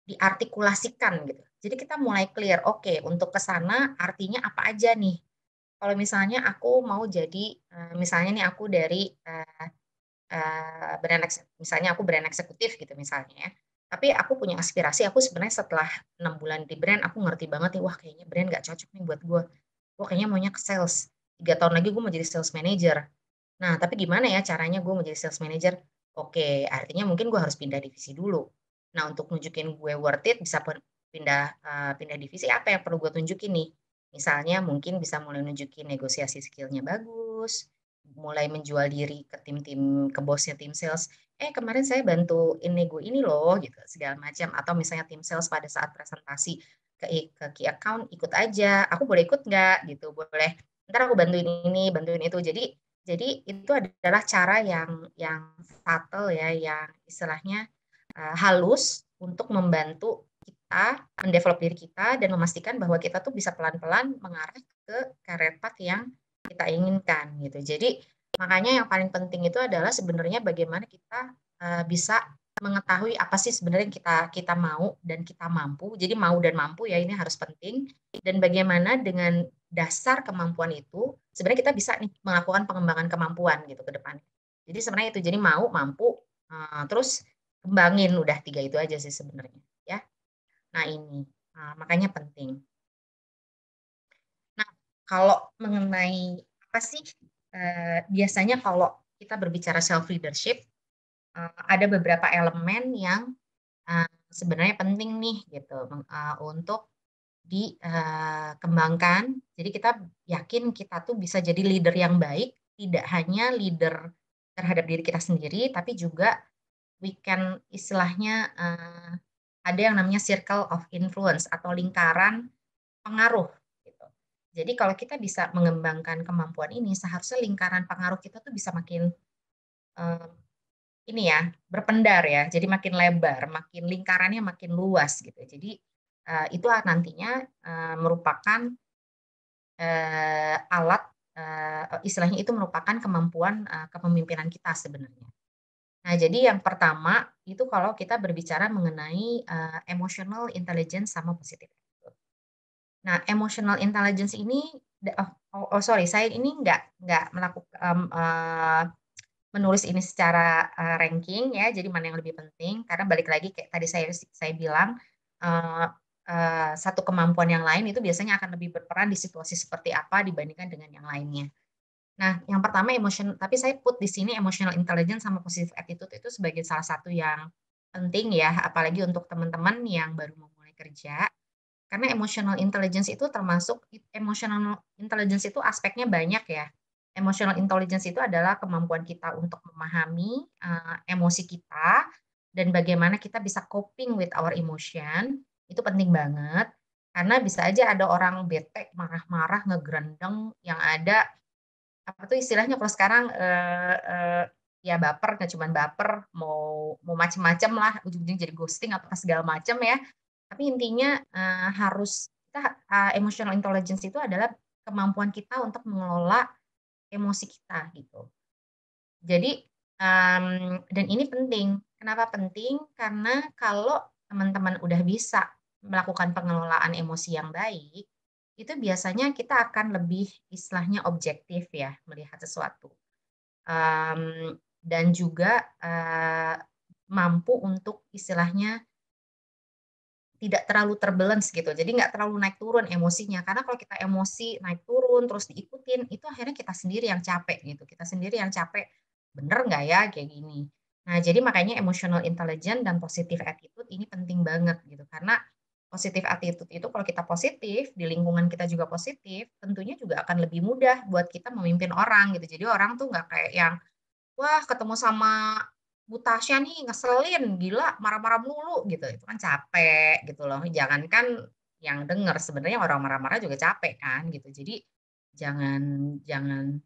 diartikulasikan gitu. Jadi kita mulai clear, oke untuk ke sana artinya apa aja nih. Kalau misalnya aku mau jadi, misalnya nih aku dari, misalnya aku brand eksekutif gitu misalnya ya, tapi aku punya aspirasi, aku sebenarnya setelah 6 bulan di brand, aku ngerti banget nih, wah kayaknya brand nggak cocok nih buat gue kayaknya maunya ke sales, 3 tahun lagi gue mau jadi sales manager. Nah, tapi gimana ya caranya gue mau jadi sales manager? Oke, artinya mungkin gue harus pindah divisi dulu. Nah, untuk nunjukin gue worth it bisa pindah divisi, apa yang perlu gue tunjukin nih? Misalnya mungkin bisa mulai nunjukin negosiasi skill-nya bagus, mulai menjual diri ke tim-tim, ke bosnya tim sales, kemarin saya bantuin nego ini loh," gitu, segala macam. Atau misalnya tim sales pada saat presentasi ke key account, "Ikut aja, aku boleh ikut nggak?" Gitu, "Boleh, entar aku bantuin ini, bantuin itu." Jadi itu adalah cara yang subtle ya, yang istilahnya, halus untuk membantu kita mendevelop diri kita dan memastikan bahwa kita tuh bisa pelan-pelan mengarah ke career path yang kita inginkan gitu. Jadi makanya yang paling penting itu adalah sebenarnya bagaimana kita, bisa mengetahui apa sih sebenarnya yang kita kita mau dan kita mampu. Jadi mau dan mampu ya ini harus penting, dan bagaimana dengan dasar kemampuan itu, sebenarnya kita bisa nih melakukan pengembangan kemampuan gitu ke depannya. Jadi sebenarnya itu, jadi mau, mampu, terus kembangin, udah 3 itu aja sih sebenarnya, ya. Nah ini, makanya penting. Nah, kalau mengenai apa sih, biasanya kalau kita berbicara self leadership, ada beberapa elemen yang, sebenarnya penting nih gitu, untuk dikembangkan. Jadi kita yakin kita tuh bisa jadi leader yang baik, tidak hanya leader terhadap diri kita sendiri, tapi juga we can istilahnya, ada yang namanya circle of influence atau lingkaran pengaruh gitu. Jadi kalau kita bisa mengembangkan kemampuan ini, seharusnya lingkaran pengaruh kita tuh bisa makin, eee, ini ya, berpendar ya, jadi makin lebar, makin lingkarannya makin luas gitu. Jadi, itu nantinya, merupakan alat, istilahnya itu merupakan kemampuan, kepemimpinan kita sebenarnya. Nah, jadi yang pertama itu kalau kita berbicara mengenai, emotional intelligence sama positive attitude. Nah, emotional intelligence ini sorry, saya ini nggak menulis ini secara, ranking ya, jadi mana yang lebih penting, karena balik lagi kayak tadi saya bilang, eee satu kemampuan yang lain itu biasanya akan lebih berperan di situasi seperti apa dibandingkan dengan yang lainnya. Nah, yang pertama tapi saya put di sini emotional intelligence sama positive attitude itu sebagai salah satu yang penting ya, apalagi untuk teman-teman yang baru mau mulai kerja. Karena emotional intelligence itu termasuk emotional intelligence itu aspeknya banyak ya. Emotional intelligence itu adalah kemampuan kita untuk memahami, emosi kita dan bagaimana kita bisa coping with our emotion, itu penting banget. Karena bisa aja ada orang bete, marah-marah, ngegrendeng, yang ada apa tuh istilahnya kalau sekarang, ya baper, nggak cuman baper, mau macem-macem lah, ujung-ujungnya jadi ghosting apa segala macem ya. Tapi intinya, harus kita, emotional intelligence itu adalah kemampuan kita untuk mengelola emosi kita gitu. Jadi, dan ini penting. Kenapa penting? Karena kalau teman-teman udah bisa melakukan pengelolaan emosi yang baik, itu biasanya kita akan lebih istilahnya objektif ya melihat sesuatu, dan juga, mampu untuk istilahnya tidak terlalu gitu, jadi nggak terlalu naik turun emosinya, karena kalau kita emosi naik turun terus diikutin, itu akhirnya kita sendiri yang capek gitu, kita sendiri yang capek, "Bener nggak ya kayak gini?" Nah, jadi makanya emotional intelligence dan positive attitude ini penting banget gitu, karena positive attitude itu kalau kita positif, di lingkungan kita juga positif, tentunya juga akan lebih mudah buat kita memimpin orang gitu. Jadi orang tuh nggak kayak yang, "Wah, ketemu sama Bu Tasya nih ngeselin, gila marah-marah mulu," gitu. Itu kan capek gitu loh. Jangankan yang denger, sebenarnya orang marah-marah juga capek kan gitu. Jadi jangan jangan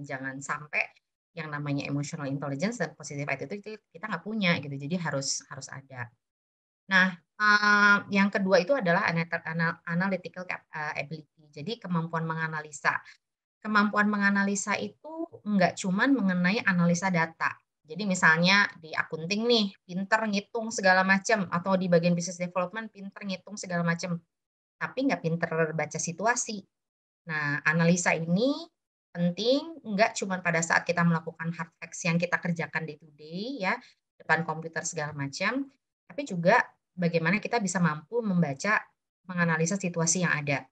jangan sampai yang namanya emotional intelligence dan positive attitude itu kita nggak punya gitu. Jadi harus ada. Nah, yang kedua itu adalah analytical ability. Jadi kemampuan menganalisa. Kemampuan menganalisa itu nggak cuman mengenai analisa data. Jadi misalnya di akunting nih, pinter ngitung segala macam, atau di bagian business development pinter ngitung segala macam, tapi nggak pinter baca situasi. Nah, analisa ini penting nggak cuman pada saat kita melakukan hard facts yang kita kerjakan day to day ya, depan komputer segala macam, tapi juga bagaimana kita bisa mampu membaca, menganalisa situasi yang ada.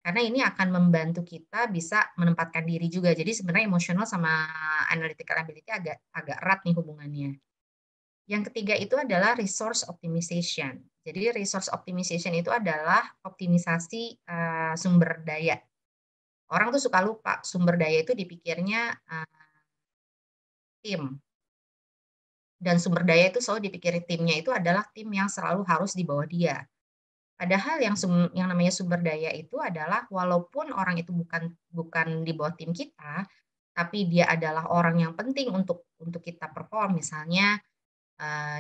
Karena ini akan membantu kita bisa menempatkan diri juga. Jadi sebenarnya emosional sama analytical ability agak agak erat nih hubungannya. Yang ketiga itu adalah resource optimization. Jadi resource optimization itu adalah optimisasi, sumber daya. Orang tuh suka lupa sumber daya itu dipikirnya, tim, dan sumber daya itu selalu dipikirin timnya itu adalah tim yang selalu harus di bawah dia. Padahal yang namanya sumber daya itu adalah walaupun orang itu bukan bukan di bawah tim kita, tapi dia adalah orang yang penting untuk kita perform. Misalnya,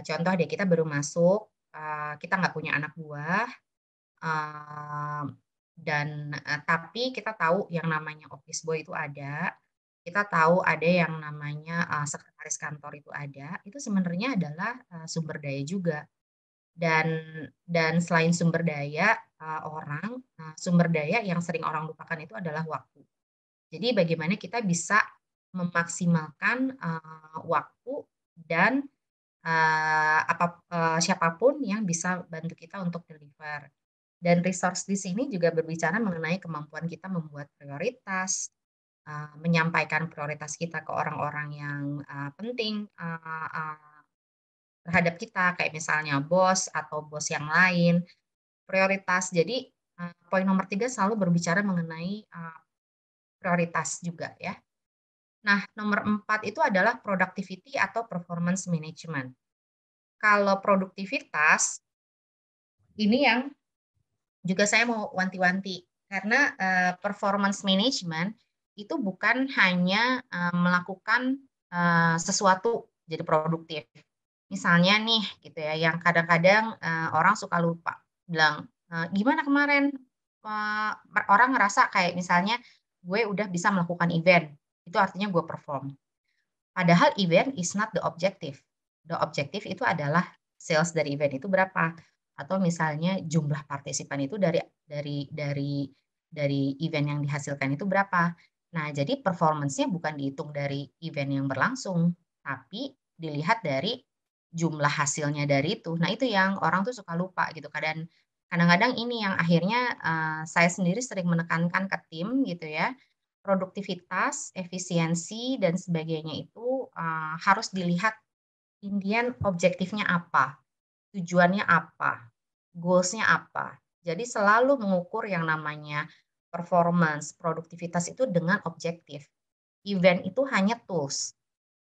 contoh deh kita baru masuk, kita nggak punya anak buah, eee, tapi kita tahu yang namanya office boy itu ada, kita tahu ada yang namanya, sekretaris kantor itu ada, itu sebenarnya adalah, sumber daya juga. Dan selain sumber daya, sumber daya yang sering orang lupakan itu adalah waktu. Jadi bagaimana kita bisa memaksimalkan, waktu dan, siapa yang bisa bantu kita untuk deliver. Dan resource di sini juga berbicara mengenai kemampuan kita membuat prioritas, menyampaikan prioritas kita ke orang-orang yang, penting, terhadap kita, kayak misalnya bos atau bos yang lain, prioritas. Jadi, poin nomor 3 selalu berbicara mengenai, prioritas juga ya. Nah, nomor 4 itu adalah productivity atau performance management. Kalau produktivitas, ini yang juga saya mau wanti-wanti, karena, performance management itu bukan hanya, melakukan, sesuatu jadi produktif. Misalnya nih gitu ya, yang kadang-kadang, orang suka lupa bilang, "Gimana kemarin?" Orang ngerasa kayak misalnya, "Gue udah bisa melakukan event, itu artinya gue perform." Padahal event is not the objective. The objective itu adalah sales dari event itu berapa, atau misalnya jumlah partisipan itu dari event yang dihasilkan itu berapa. Nah, jadi performance-nya bukan dihitung dari event yang berlangsung, tapi dilihat dari jumlah hasilnya dari itu. Nah, itu yang orang tuh suka lupa gitu dan kadang-kadang ini yang akhirnya, saya sendiri sering menekankan ke tim gitu ya, produktivitas, efisiensi, dan sebagainya itu, harus dilihat Indian objektifnya apa, tujuannya apa, goals-nya apa. Jadi selalu mengukur yang namanya performance, produktivitas itu dengan objektif. Event itu hanya tools,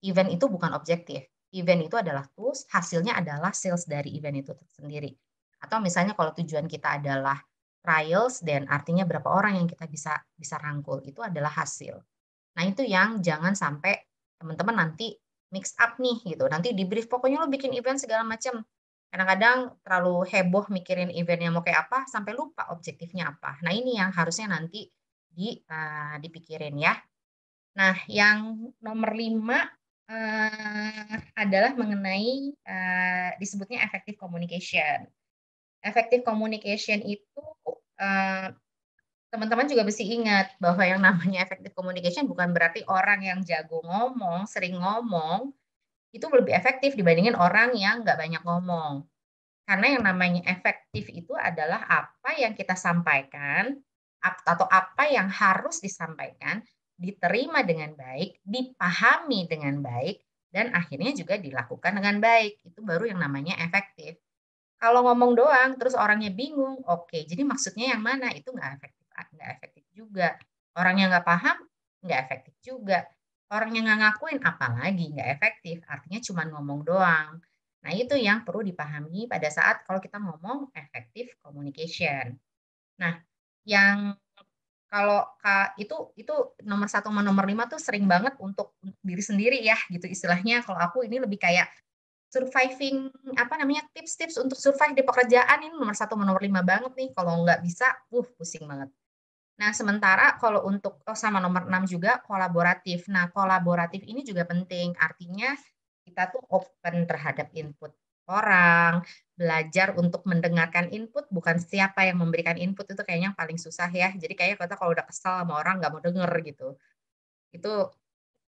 event itu bukan objektif. Event itu adalah tools, hasilnya adalah sales dari event itu sendiri. Atau misalnya kalau tujuan kita adalah trials dan artinya berapa orang yang kita bisa bisa rangkul, itu adalah hasil. Nah, itu yang jangan sampai teman-teman nanti mix up nih gitu, nanti di-brief, "Pokoknya lo bikin event segala macam." Kadang-kadang terlalu heboh mikirin event-nya mau kayak apa, sampai lupa objektifnya apa. Nah, ini yang harusnya nanti dipikirin ya. Nah, yang nomor 5 adalah mengenai, disebutnya effective communication. Effective communication itu, eee teman-teman juga mesti ingat bahwa yang namanya effective communication bukan berarti orang yang jago ngomong, sering ngomong, itu lebih efektif dibandingin orang yang nggak banyak ngomong. Karena yang namanya efektif itu adalah apa yang kita sampaikan, atau apa yang harus disampaikan, diterima dengan baik, dipahami dengan baik, dan akhirnya juga dilakukan dengan baik. Itu baru yang namanya efektif. Kalau ngomong doang, terus orangnya bingung, oke, jadi maksudnya yang mana? Itu nggak efektif juga. Orangnya nggak paham, nggak efektif juga. Orangnya nggak ngakuin, apalagi nggak efektif, artinya cuma ngomong doang. Nah, itu yang perlu dipahami pada saat kalau kita ngomong effective communication. Nah, yang kalau itu nomor satu sama nomor 5 tuh sering banget untuk diri sendiri ya, gitu istilahnya. Kalau aku ini lebih kayak surviving, apa namanya, tips-tips untuk survive di pekerjaan ini nomor satu nomor 5 banget nih, kalau nggak bisa, pusing banget. Nah, sementara kalau untuk sama nomor 6 juga kolaboratif. Nah, kolaboratif ini juga penting, artinya kita tuh open terhadap input orang, belajar untuk mendengarkan input, bukan siapa yang memberikan input, itu kayaknya yang paling susah ya. Jadi kayaknya kita kalau udah kesal sama orang nggak mau denger gitu. Itu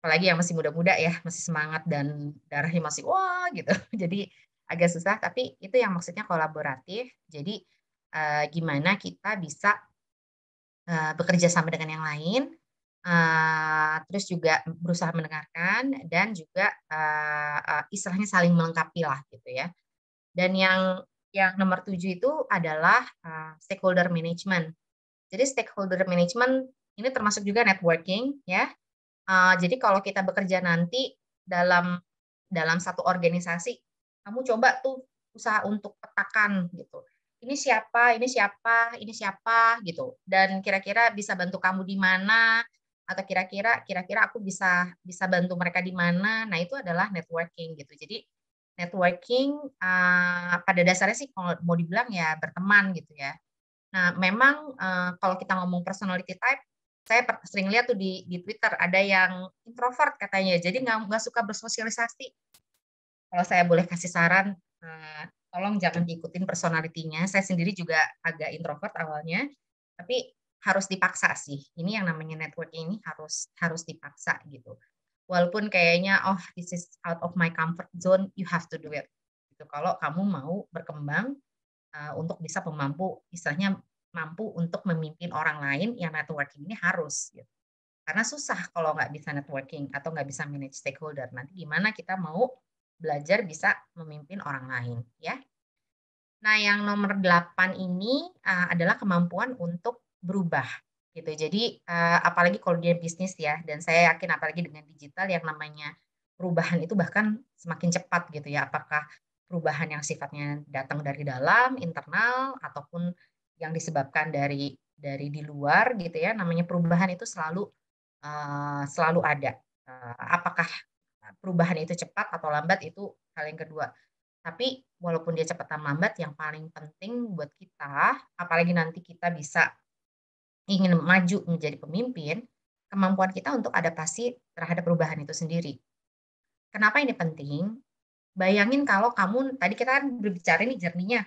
apalagi yang masih muda-muda ya, masih semangat dan darahnya masih wah gitu. Jadi agak susah, tapi itu yang maksudnya kolaboratif. Jadi, gimana kita bisa, bekerja sama dengan yang lain, terus juga berusaha mendengarkan dan juga, istilahnya saling melengkapi lah gitu ya. Dan yang nomor 7 itu adalah, stakeholder management. Jadi stakeholder management ini termasuk juga networking ya. Jadi kalau kita bekerja nanti dalam satu organisasi, kamu coba tuh usaha untuk petakan gitu. Ini siapa ini siapa ini siapa gitu, dan kira-kira bisa bantu kamu di mana, atau kira-kira aku bisa bisa bantu mereka di mana. Nah, itu adalah networking gitu. Jadi networking, pada dasarnya sih kalau mau dibilang ya berteman gitu ya. Nah, memang, kalau kita ngomong personality type, saya sering lihat tuh di Twitter ada yang introvert katanya, jadi nggak suka bersosialisasi. Kalau saya boleh kasih saran, tolong jangan diikutin personality-nya. Saya sendiri juga agak introvert awalnya, tapi harus dipaksa sih. Ini yang namanya networking ini harus harus dipaksa gitu. Walaupun kayaknya, "Oh, this is out of my comfort zone," you have to do it, gitu. Kalau kamu mau berkembang, untuk bisa istilahnya mampu untuk memimpin orang lain, ya networking ini harus gitu. Karena susah kalau nggak bisa networking atau nggak bisa manage stakeholder, nanti gimana kita mau belajar bisa memimpin orang lain ya. Nah, yang nomor 8 ini, adalah kemampuan untuk berubah gitu. Jadi, apalagi kalau dia bisnis ya, dan saya yakin apalagi dengan digital yang namanya perubahan itu bahkan semakin cepat gitu ya. Apakah perubahan yang sifatnya datang dari dalam, internal, ataupun yang disebabkan dari di luar gitu ya, namanya perubahan itu selalu ada. Apakah perubahan itu cepat atau lambat itu hal yang kedua. Tapi walaupun dia cepat atau lambat, yang paling penting buat kita, apalagi nanti kita bisa ingin maju menjadi pemimpin, kemampuan kita untuk adaptasi terhadap perubahan itu sendiri. Kenapa ini penting? Bayangin kalau kamu tadi kita kan berbicara nih journey-nya,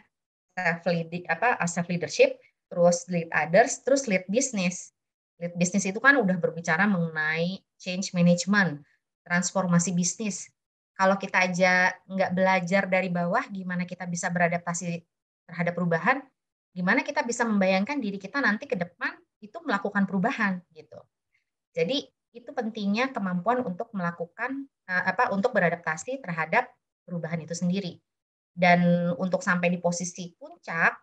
self leadership, terus lead others, terus lead business. Lead business itu kan udah berbicara mengenai change management, transformasi bisnis. Kalau kita aja nggak belajar dari bawah, gimana kita bisa beradaptasi terhadap perubahan, gimana kita bisa membayangkan diri kita nanti ke depan itu melakukan perubahan gitu. Jadi itu pentingnya kemampuan untuk melakukan, untuk beradaptasi terhadap perubahan itu sendiri. Dan untuk sampai di posisi puncak,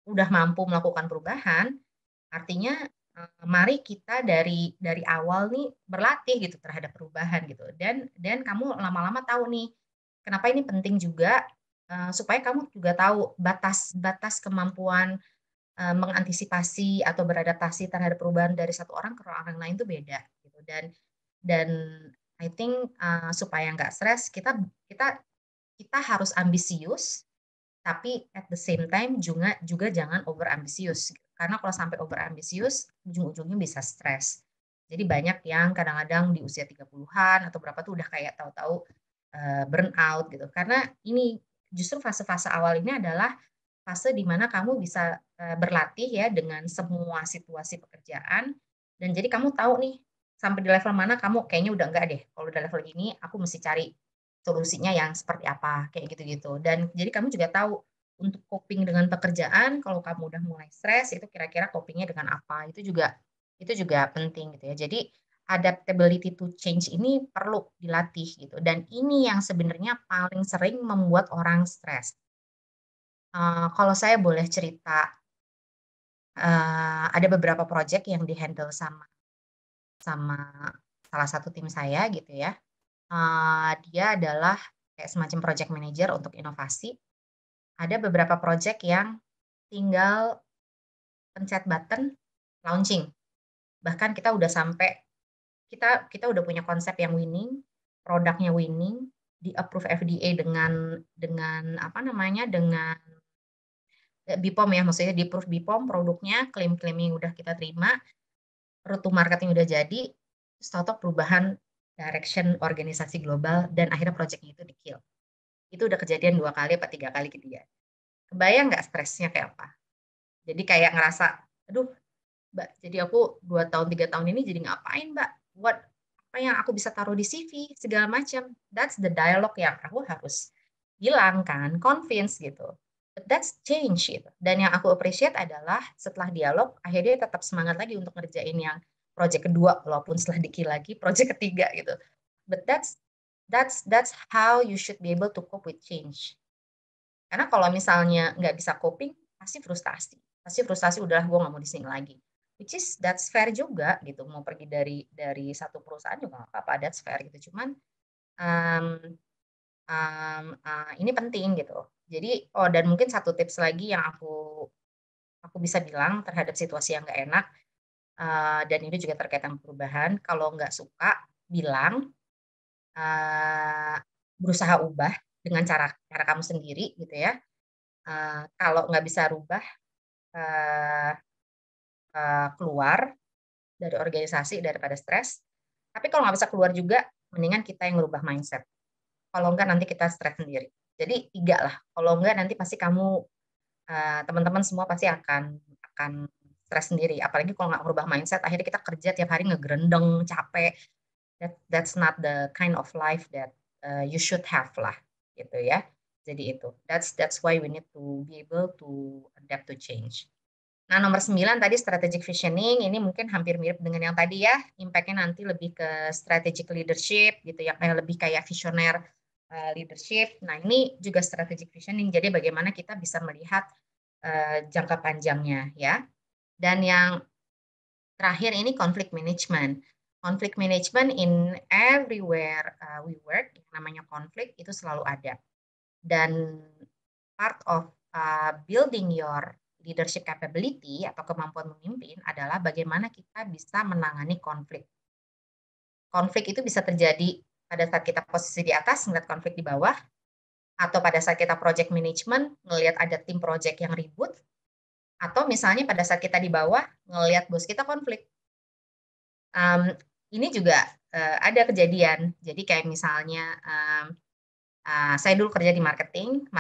udah mampu melakukan perubahan, artinya, mari kita dari awal nih berlatih gitu terhadap perubahan gitu, dan kamu lama-lama tahu nih, kenapa ini penting juga, supaya kamu juga tahu batas-batas kemampuan, mengantisipasi atau beradaptasi terhadap perubahan dari satu orang ke orang lain itu beda gitu, dan I think, supaya nggak stres kita kita harus ambisius, tapi at the same time juga juga jangan over ambisius, karena kalau sampai over ambisius, ujung-ujungnya bisa stres. Jadi banyak yang kadang-kadang di usia 30-an atau berapa tuh udah kayak tahu-tahu, burnout gitu. Karena ini justru fase-fase awal ini adalah fase di mana kamu bisa, berlatih ya dengan semua situasi pekerjaan, dan jadi kamu tahu nih, sampai di level mana kamu kayaknya udah enggak deh, kalau udah level ini aku mesti cari solusinya yang seperti apa, kayak gitu-gitu. Dan jadi kamu juga tahu untuk coping dengan pekerjaan, kalau kamu udah mulai stres, itu kira-kira coping-nya dengan apa, itu juga penting gitu ya. Jadi adaptability to change ini perlu dilatih gitu, dan ini yang sebenarnya paling sering membuat orang stres. Kalau saya boleh cerita, ada beberapa project yang di-handle sama sama salah satu tim saya gitu ya. Dia adalah kayak semacam project manager untuk inovasi. Ada beberapa project yang tinggal pencet button, launching. Bahkan kita udah sampai kita kita udah punya konsep yang winning, produknya winning, di-approve FDA dengan apa namanya, dengan BPOM ya, maksudnya di-approve BPOM produknya, klaim-klaimnya udah kita terima, route to market-nya udah jadi, terus tahu-tahu perubahan direction organisasi global dan akhirnya project itu di-kill. Itu udah kejadian 2 kali apa 3 kali ke dia. Kebayang nggak stresnya kayak apa? Jadi kayak ngerasa, "Aduh, Mbak, jadi aku 2 tahun, 3 tahun ini jadi ngapain, Mbak? Apa yang aku bisa taruh di CV?" Segala macam. That's the dialogue yang aku harus bilang kan, convince gitu. But that's change gitu. Dan yang aku appreciate adalah setelah dialog akhirnya tetap semangat lagi untuk ngerjain yang project kedua walaupun setelah dikit lagi project ketiga gitu. But that's how you should be able to cope with change. Karena kalau misalnya nggak bisa coping, pasti frustasi. Pasti frustasi, udahlah gue nggak mau di sini lagi. Which is that's fair juga gitu. Mau pergi dari satu perusahaan juga nggak apa-apa, that's fair gitu. Cuman um, ini penting gitu. Jadi, oh dan mungkin satu tips lagi yang aku bisa bilang terhadap situasi yang nggak enak, dan ini juga terkait dengan perubahan, kalau nggak suka bilang, eee, berusaha ubah dengan cara cara kamu sendiri gitu ya. Kalau nggak bisa rubah, eee eee, keluar dari organisasi daripada stres, tapi kalau nggak bisa keluar juga, mendingan kita yang ngerubah mindset. Kalau enggak nanti kita stres sendiri. Jadi 3 lah, kalau enggak nanti pasti kamu, teman-teman semua pasti akan stres sendiri. Apalagi kalau nggak merubah mindset, akhirnya kita kerja tiap hari ngegerendeng, capek. That's not the kind of life that, you should have lah, gitu ya. Jadi itu, that's why we need to be able to adapt to change. Nah, nomor 9 tadi strategic visioning, ini mungkin hampir mirip dengan yang tadi ya, impact-nya nanti lebih ke strategic leadership gitu ya, lebih kayak visioner, leadership. Nah, ini juga strategic visioning, jadi bagaimana kita bisa melihat, jangka panjangnya ya. Dan yang terakhir ini conflict management. Conflict management in everywhere, we work, yang namanya konflik itu selalu ada. Dan part of, building your leadership capability atau kemampuan memimpin adalah bagaimana kita bisa menangani konflik. Konflik itu bisa terjadi pada saat kita posisi di atas ngelihat konflik di bawah, atau pada saat kita project management ngelihat ada tim project yang ribut, atau misalnya pada saat kita di bawah ngelihat bos kita konflik. Ini juga, ada kejadian. Jadi kayak misalnya, saya dulu kerja di marketing,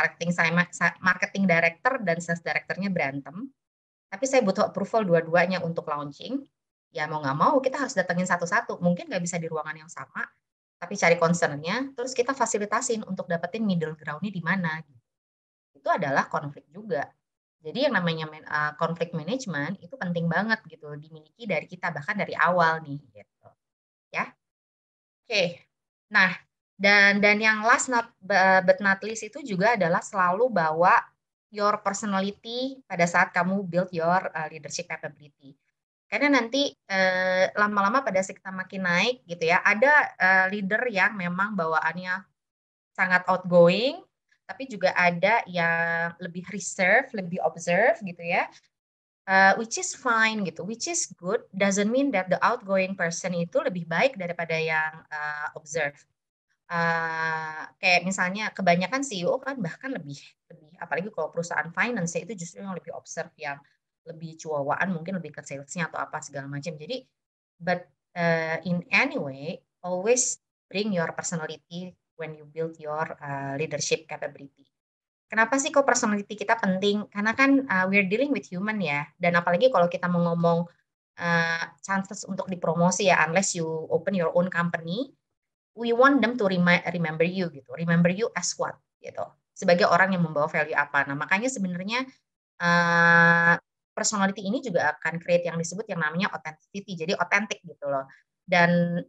marketing director dan sales director-nya berantem, tapi saya butuh approval dua-duanya untuk launching. Ya mau nggak mau kita harus datengin satu-satu, mungkin nggak bisa di ruangan yang sama, tapi cari concern-nya, terus kita fasilitasin untuk dapetin middle ground-nya di mana, gitu. Itu adalah konflik juga. Jadi yang namanya conflict management itu penting banget gitu dimiliki dari kita, bahkan dari awal nih, gitu, ya. Oke. Nah, dan yang last but not least itu juga adalah selalu bawa your personality pada saat kamu build your, leadership capability. Karena nanti, lama-lama pada saat kita makin naik gitu ya, ada, leader yang memang bawaannya sangat outgoing, tapi juga ada yang lebih reserve, lebih observe gitu ya, which is fine gitu, which is good, doesn't mean that the outgoing person itu lebih baik daripada yang, observe. Kayak misalnya kebanyakan CEO kan bahkan lebih lebih apalagi kalau perusahaan finance ya, itu justru yang lebih observe, yang lebih cuawaan, mungkin lebih ke sales-nya atau apa segala macam. Jadi but, in any way, always bring your personality when you build your, leadership capability. Kenapa sih kok personality kita penting? Karena kan, we're dealing with human ya, dan apalagi kalau kita mau ngomong, chances untuk dipromosi ya, unless you open your own company, we want them to remember you gitu, remember you as what gitu, sebagai orang yang membawa value apa. Nah, makanya sebenarnya, eee, personality ini juga akan create yang disebut yang namanya authenticity, jadi otentik gitu loh. Dan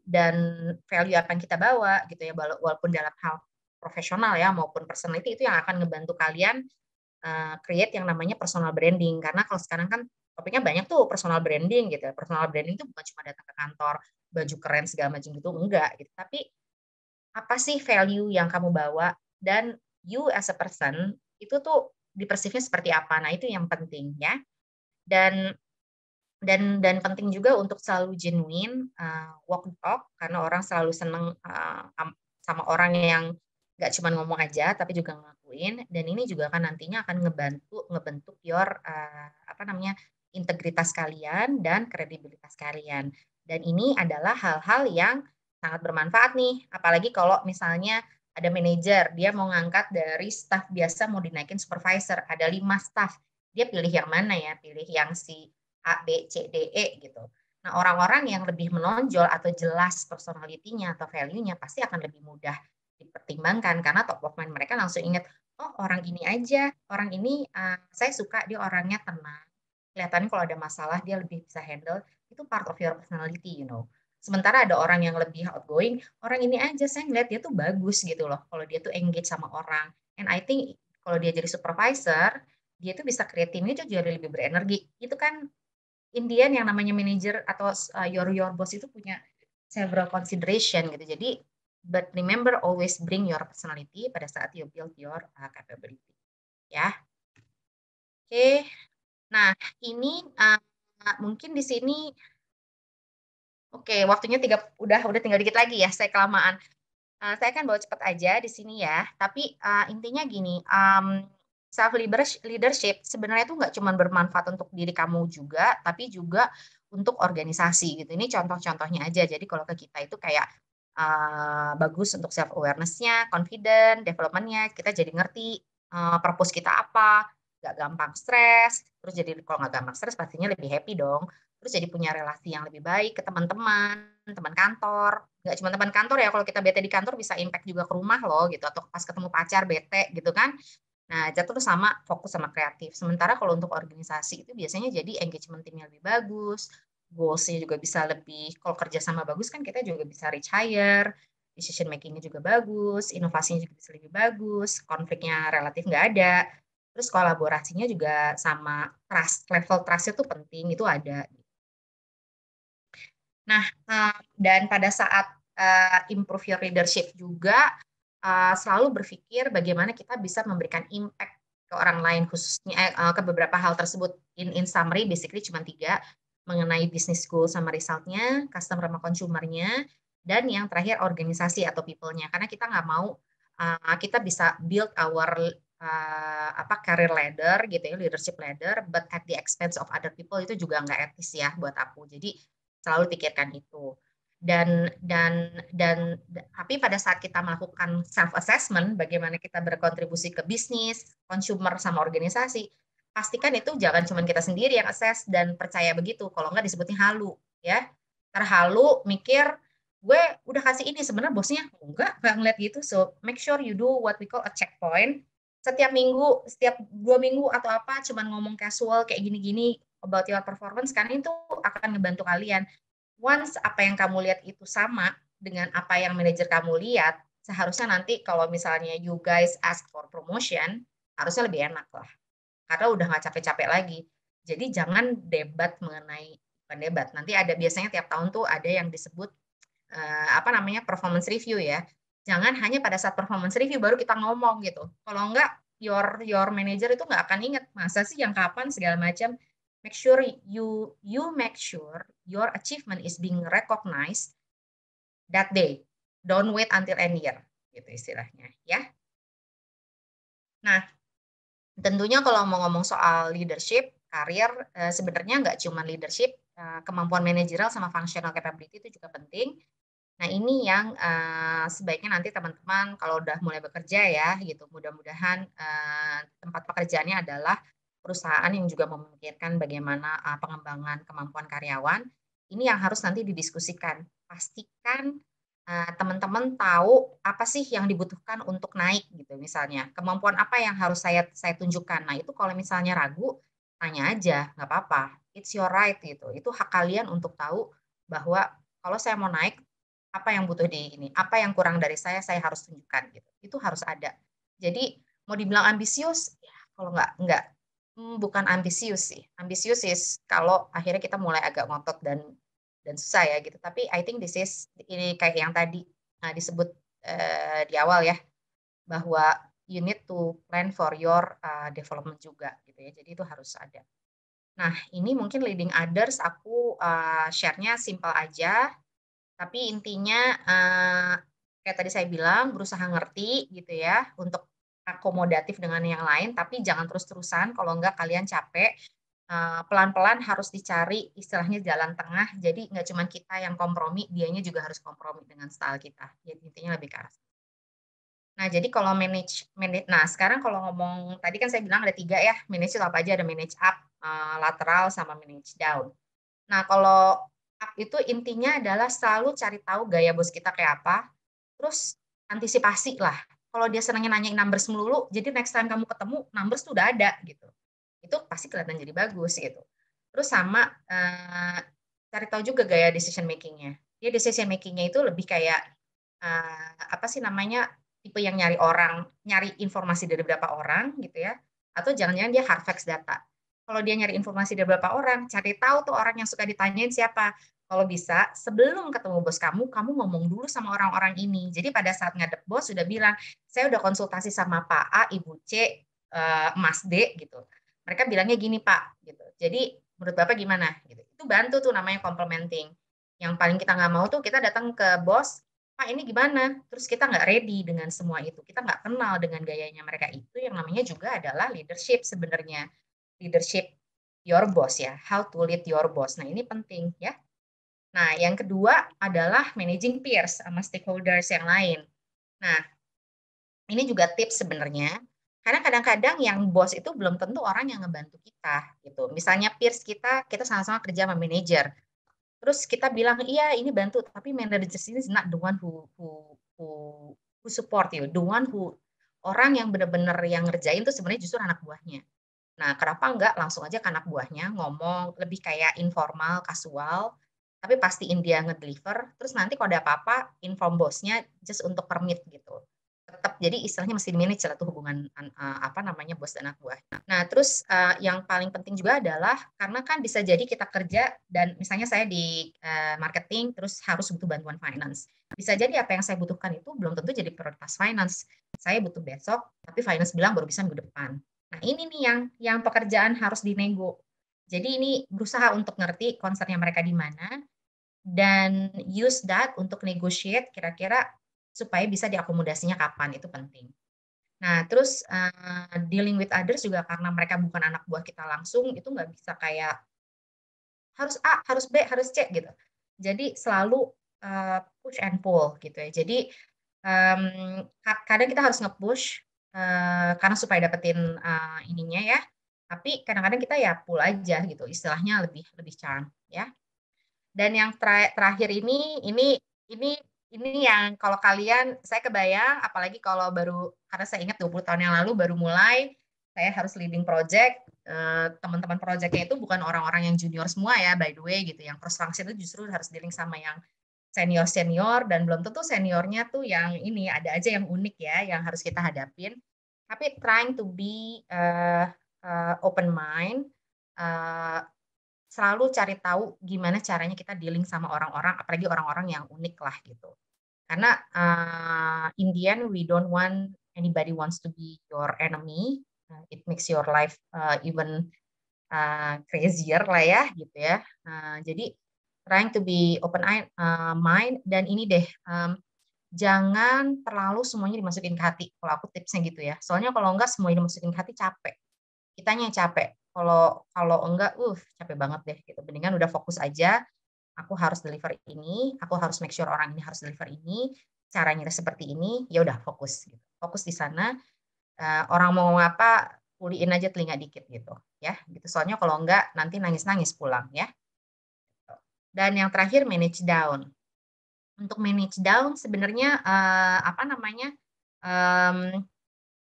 value apa yang kita bawa gitu ya, walaupun dalam hal profesional ya maupun personality itu yang akan ngebantu kalian, create yang namanya personal branding. Karena kalau sekarang kan topiknya banyak tuh personal branding gitu ya. Personal branding itu bukan cuma datang ke kantor, baju keren segala macam gitu, enggak gitu. Tapi apa sih value yang kamu bawa dan you as a person itu tuh di-perceive-nya seperti apa. Nah, itu yang penting ya. Dan dan penting juga untuk selalu genuine, walk the talk karena orang selalu seneng, sama orang yang nggak cuma ngomong aja tapi juga ngelakuin, dan ini juga kan nantinya akan ngebentuk your, apa namanya, integritas kalian dan kredibilitas kalian. Dan ini adalah hal-hal yang sangat bermanfaat nih, apalagi kalau misalnya ada manajer, dia mau ngangkat dari staf biasa mau dinaikin supervisor, ada 5 staf, dia pilih yang mana ya? Pilih yang si A, B, C, D, E gitu. Nah, orang-orang yang lebih menonjol atau jelas personality-nya atau value-nya pasti akan lebih mudah dipertimbangkan karena top of mind mereka langsung ingat, oh orang ini aja, orang ini saya suka dia orangnya tenang. Kelihatannya kalau ada masalah dia lebih bisa handle, itu part of your personality, you know. Sementara ada orang yang lebih outgoing, orang ini aja saya ngeliat dia tuh bagus gitu loh, kalau dia tuh engage sama orang. And I think kalau dia jadi supervisor, dia tuh bisa create timnya tuh jadi lebih berenergi. Itu kan Indian yang namanya manager atau your boss itu punya several consideration gitu. Jadi but remember always bring your personality pada saat you build your capability ya. Oke. Nah, ini mungkin di sini oke, waktunya udah tinggal dikit lagi ya, saya kelamaan. Saya akan bawa cepat aja di sini ya, tapi intinya gini, self leadership sebenarnya itu nggak cuma bermanfaat untuk diri kamu juga, tapi juga untuk organisasi gitu. Ini contoh-contohnya aja. Jadi kalau ke kita itu kayak bagus untuk self awareness-nya, confident, development-nya, kita jadi ngerti purpose kita apa, nggak gampang stres, terus jadi kalau nggak gampang stres pastinya lebih happy dong. Terus jadi punya relasi yang lebih baik ke teman-teman, teman kantor, nggak cuma teman kantor ya, kalau kita bete di kantor bisa impact juga ke rumah loh gitu, atau pas ketemu pacar bete gitu kan. Nah, jatuh sama fokus sama kreatif. Sementara kalau untuk organisasi itu biasanya jadi engagement timnya lebih bagus, goals-nya juga bisa lebih, kalau kerjasama bagus kan kita juga bisa reach higher, decision making-nya juga bagus, inovasinya juga bisa lebih bagus, konfliknya relatif nggak ada, terus kolaborasinya juga sama trust, level trust-nya tuh penting, itu ada. Nah, dan pada saat improve your leadership juga selalu berpikir bagaimana kita bisa memberikan impact ke orang lain khususnya ke beberapa hal tersebut. In summary, basically cuma 3 mengenai business goal sama resultnya, customer sama consumer-nya, dan yang terakhir organisasi atau people-nya. Karena kita nggak mau kita bisa build our career ladder gitu ya, leadership ladder, but at the expense of other people itu juga nggak etis ya buat aku. Jadi selalu pikirkan itu. Dan tapi pada saat kita melakukan self assessment bagaimana kita berkontribusi ke bisnis, consumer sama organisasi, pastikan itu jangan cuma kita sendiri yang assess dan percaya begitu, kalau enggak disebutnya halu ya. Terhalu mikir gue udah kasih ini, sebenarnya bosnya enggak ngeliat gitu. So make sure you do what we call a checkpoint. Setiap minggu, setiap 2 minggu atau apa, cuman ngomong casual kayak gini-gini about your performance, karena itu akan ngebantu kalian. Once apa yang kamu lihat itu sama dengan apa yang manajer kamu lihat, seharusnya nanti kalau misalnya you guys ask for promotion, harusnya lebih enak lah. Karena udah nggak capek-capek lagi. Jadi jangan debat mengenai, bukan debat, nanti ada biasanya tiap tahun tuh ada yang disebut performance review ya. Jangan hanya pada saat performance review baru kita ngomong gitu. Kalau enggak, your manager itu nggak akan ingat masa sih yang kapan segala macam. Make sure you make sure your achievement is being recognized that day. Don't wait until end year, gitu istilahnya ya. Nah, tentunya kalau mau ngomong soal leadership, karir, sebenarnya nggak cuma leadership, kemampuan manajerial sama functional capability itu juga penting. Nah, ini yang sebaiknya nanti teman-teman kalau udah mulai bekerja ya gitu, mudah-mudahan tempat pekerjaannya adalah perusahaan yang juga memikirkan bagaimana pengembangan kemampuan karyawan. Ini yang harus nanti didiskusikan. Pastikan teman-teman tahu apa sih yang dibutuhkan untuk naik gitu misalnya. Kemampuan apa yang harus saya tunjukkan. Nah, itu kalau misalnya ragu, tanya aja, nggak apa-apa. It's your right gitu. Itu hak kalian untuk tahu bahwa kalau saya mau naik, apa yang butuh di ini, apa yang kurang dari saya harus tunjukkan gitu. Itu harus ada. Jadi mau dibilang ambisius, ya kalau nggak bukan ambisius sih. Ambisius is kalau akhirnya kita mulai agak ngotot dan susah ya gitu. Tapi I think this is ini kayak yang tadi disebut di awal ya, bahwa you need to plan for your development juga gitu ya. Jadi itu harus ada. Nah, ini mungkin leading others aku share-nya simpel aja, tapi intinya kayak tadi saya bilang berusaha ngerti gitu ya untuk akomodatif dengan yang lain, tapi jangan terus-terusan kalau enggak kalian capek. Pelan-pelan harus dicari istilahnya jalan tengah, jadi nggak cuma kita yang kompromi, dianya juga harus kompromi dengan style kita. Jadi intinya lebih ke arah. Nah, jadi kalau nah sekarang kalau ngomong tadi kan saya bilang ada 3 ya, manage itu apa aja, ada manage up, lateral, sama manage down. Nah, kalau up itu intinya adalah selalu cari tahu gaya bos kita kayak apa, terus antisipasi lah. kalau dia senangnya nanyain numbers melulu, jadi next time kamu ketemu numbers tuh udah ada gitu. Itu pasti kelihatan jadi bagus gitu. Terus sama cari tahu juga gaya decision making-nya. Dia decision making-nya itu lebih kayak apa sih namanya, tipe yang nyari informasi dari beberapa orang gitu ya, atau jangan-jangan dia hard facts data. Kalau dia nyari informasi dari beberapa orang, cari tahu tuh orang yang suka ditanyain siapa. Kalau bisa, sebelum ketemu bos kamu ngomong dulu sama orang-orang ini. Jadi pada saat ngadep bos sudah bilang, saya udah konsultasi sama Pak A, Ibu C, Mas D gitu. Mereka bilangnya gini Pak, gitu. Jadi menurut Bapak gimana? Gitu. Itu bantu tuh namanya complementing. Yang paling kita nggak mau tuh kita datang ke bos, Pak ini gimana? Terus kita nggak ready dengan semua itu. Kita nggak kenal dengan gayanya mereka itu yang namanya juga adalah leadership sebenarnya. Leadership your boss ya. How to lead your boss. Nah ini penting ya. Nah yang kedua adalah managing peers sama stakeholders yang lain. Nah ini juga tips sebenarnya. Karena kadang-kadang yang bos itu belum tentu orang yang ngebantu kita gitu. Misalnya peers kita sama-sama kerja sama manajer. Terus kita bilang, iya ini bantu, tapi manager ini is not the one who, who support you, the one who, orang yang benar-benar yang ngerjain itu sebenarnya justru anak buahnya. Nah, kenapa enggak langsung aja ke anak buahnya ngomong lebih kayak informal, kasual, tapi pastiin dia ngedeliver, terus nanti kalau ada apa-apa, inform bosnya just untuk permit gitu. Tetap jadi istilahnya mesti di-manage lah tuh hubungan apa namanya bos dan anak buah. Nah, terus yang paling penting juga adalah karena kan bisa jadi kita kerja dan misalnya saya di marketing terus harus butuh bantuan finance. Bisa jadi apa yang saya butuhkan itu belum tentu jadi prioritas finance. Saya butuh besok, tapi finance bilang baru bisa minggu depan. Nah, ini nih yang pekerjaan harus dinego. Jadi ini berusaha untuk ngerti concern-nya mereka di mana dan use that untuk negotiate kira-kira supaya bisa diakomodasinya kapan, itu penting. Nah, terus dealing with others juga karena mereka bukan anak buah kita langsung, itu nggak bisa kayak harus A, harus B, harus C gitu. Jadi selalu push and pull gitu ya. Jadi kadang kita harus nge-push karena supaya dapetin ininya ya. Tapi kadang-kadang kita ya pull aja gitu. Istilahnya lebih lebih charm ya. Dan yang terakhir ini yang kalau kalian saya kebayang apalagi kalau baru karena saya ingat 20 tahun yang lalu baru mulai saya harus leading project teman-teman projectnya itu bukan orang-orang yang junior semua ya by the way gitu yang cross function itu justru harus dealing sama yang senior dan belum tentu seniornya tuh yang ini ada aja yang unik ya yang harus kita hadapin tapi trying to be open mind uh, selalu cari tahu gimana caranya kita dealing sama orang-orang, apalagi orang-orang yang unik lah gitu. Karena in the end we don't want anybody wants to be your enemy. It makes your life even crazier lah ya gitu ya. Jadi trying to be open mind dan ini deh jangan terlalu semuanya dimasukin ke hati. Kalau aku tipsnya gitu ya. Soalnya kalau enggak semuanya dimasukin ke hati capek. Kitanya yang capek. Kalau kalau enggak, capek banget deh gitu. Mendingan udah fokus aja, aku harus deliver ini, aku harus make sure orang ini harus deliver ini, caranya seperti ini, ya udah fokus gitu. Fokus di sana, orang mau ngomong apa, puliin aja telinga dikit gitu, ya gitu. Soalnya kalau enggak nanti nangis-nangis pulang ya. Dan yang terakhir manage down. Untuk manage down sebenarnya, apa namanya,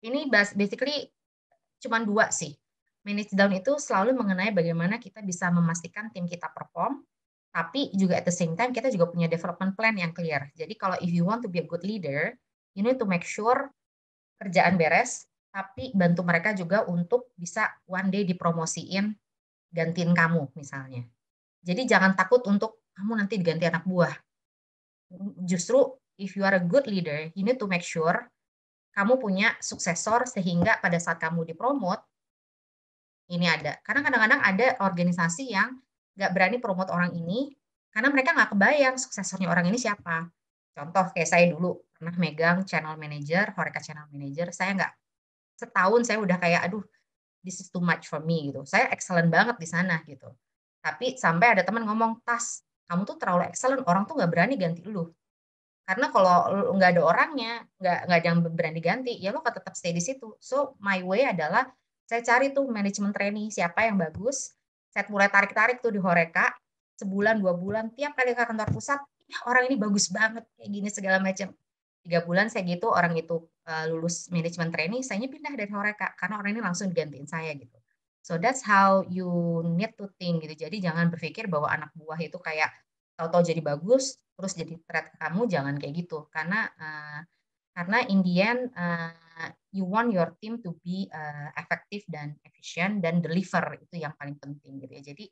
ini basically cuman 2 sih. Manage down itu selalu mengenai bagaimana kita bisa memastikan tim kita perform, tapi juga at the same time kita juga punya development plan yang clear. Jadi kalau if you want to be a good leader, you need to make sure kerjaan beres, tapi bantu mereka juga untuk bisa one day dipromosiin, gantiin kamu misalnya. Jadi jangan takut untuk kamu nanti diganti anak buah. Justru if you are a good leader, you need to make sure kamu punya suksesor sehingga pada saat kamu dipromot, ini ada. Karena kadang-kadang ada organisasi yang nggak berani promote orang ini, karena mereka nggak kebayang suksesornya orang ini siapa. Contoh kayak saya dulu pernah megang channel manager, Horeca channel manager, saya nggak setahun saya udah kayak, aduh, this is too much for me gitu. Saya excellent banget di sana gitu. Tapi sampai ada teman ngomong, Tas, kamu tuh terlalu excellent, orang tuh nggak berani ganti lu. Karena kalau nggak ada orangnya, nggak ada yang berani ganti, ya lo tetap stay di situ. So my way adalah saya cari tuh manajemen trainee siapa yang bagus. Saya mulai tarik-tarik tuh di Horeca, sebulan 2 bulan, tiap kali ke kantor pusat, ya orang ini bagus banget kayak gini segala macam. 3 bulan saya gitu, orang itu lulus manajemen training, sayanya pindah dari Horeca karena orang ini langsung digantiin saya gitu. So that's how you need to think gitu. Jadi jangan berpikir bahwa anak buah itu kayak tahu-tahu jadi bagus, terus jadi threat ke kamu, jangan kayak gitu. Karena in the end, you want your team to be efektif dan efisien dan deliver, itu yang paling penting gitu ya. Jadi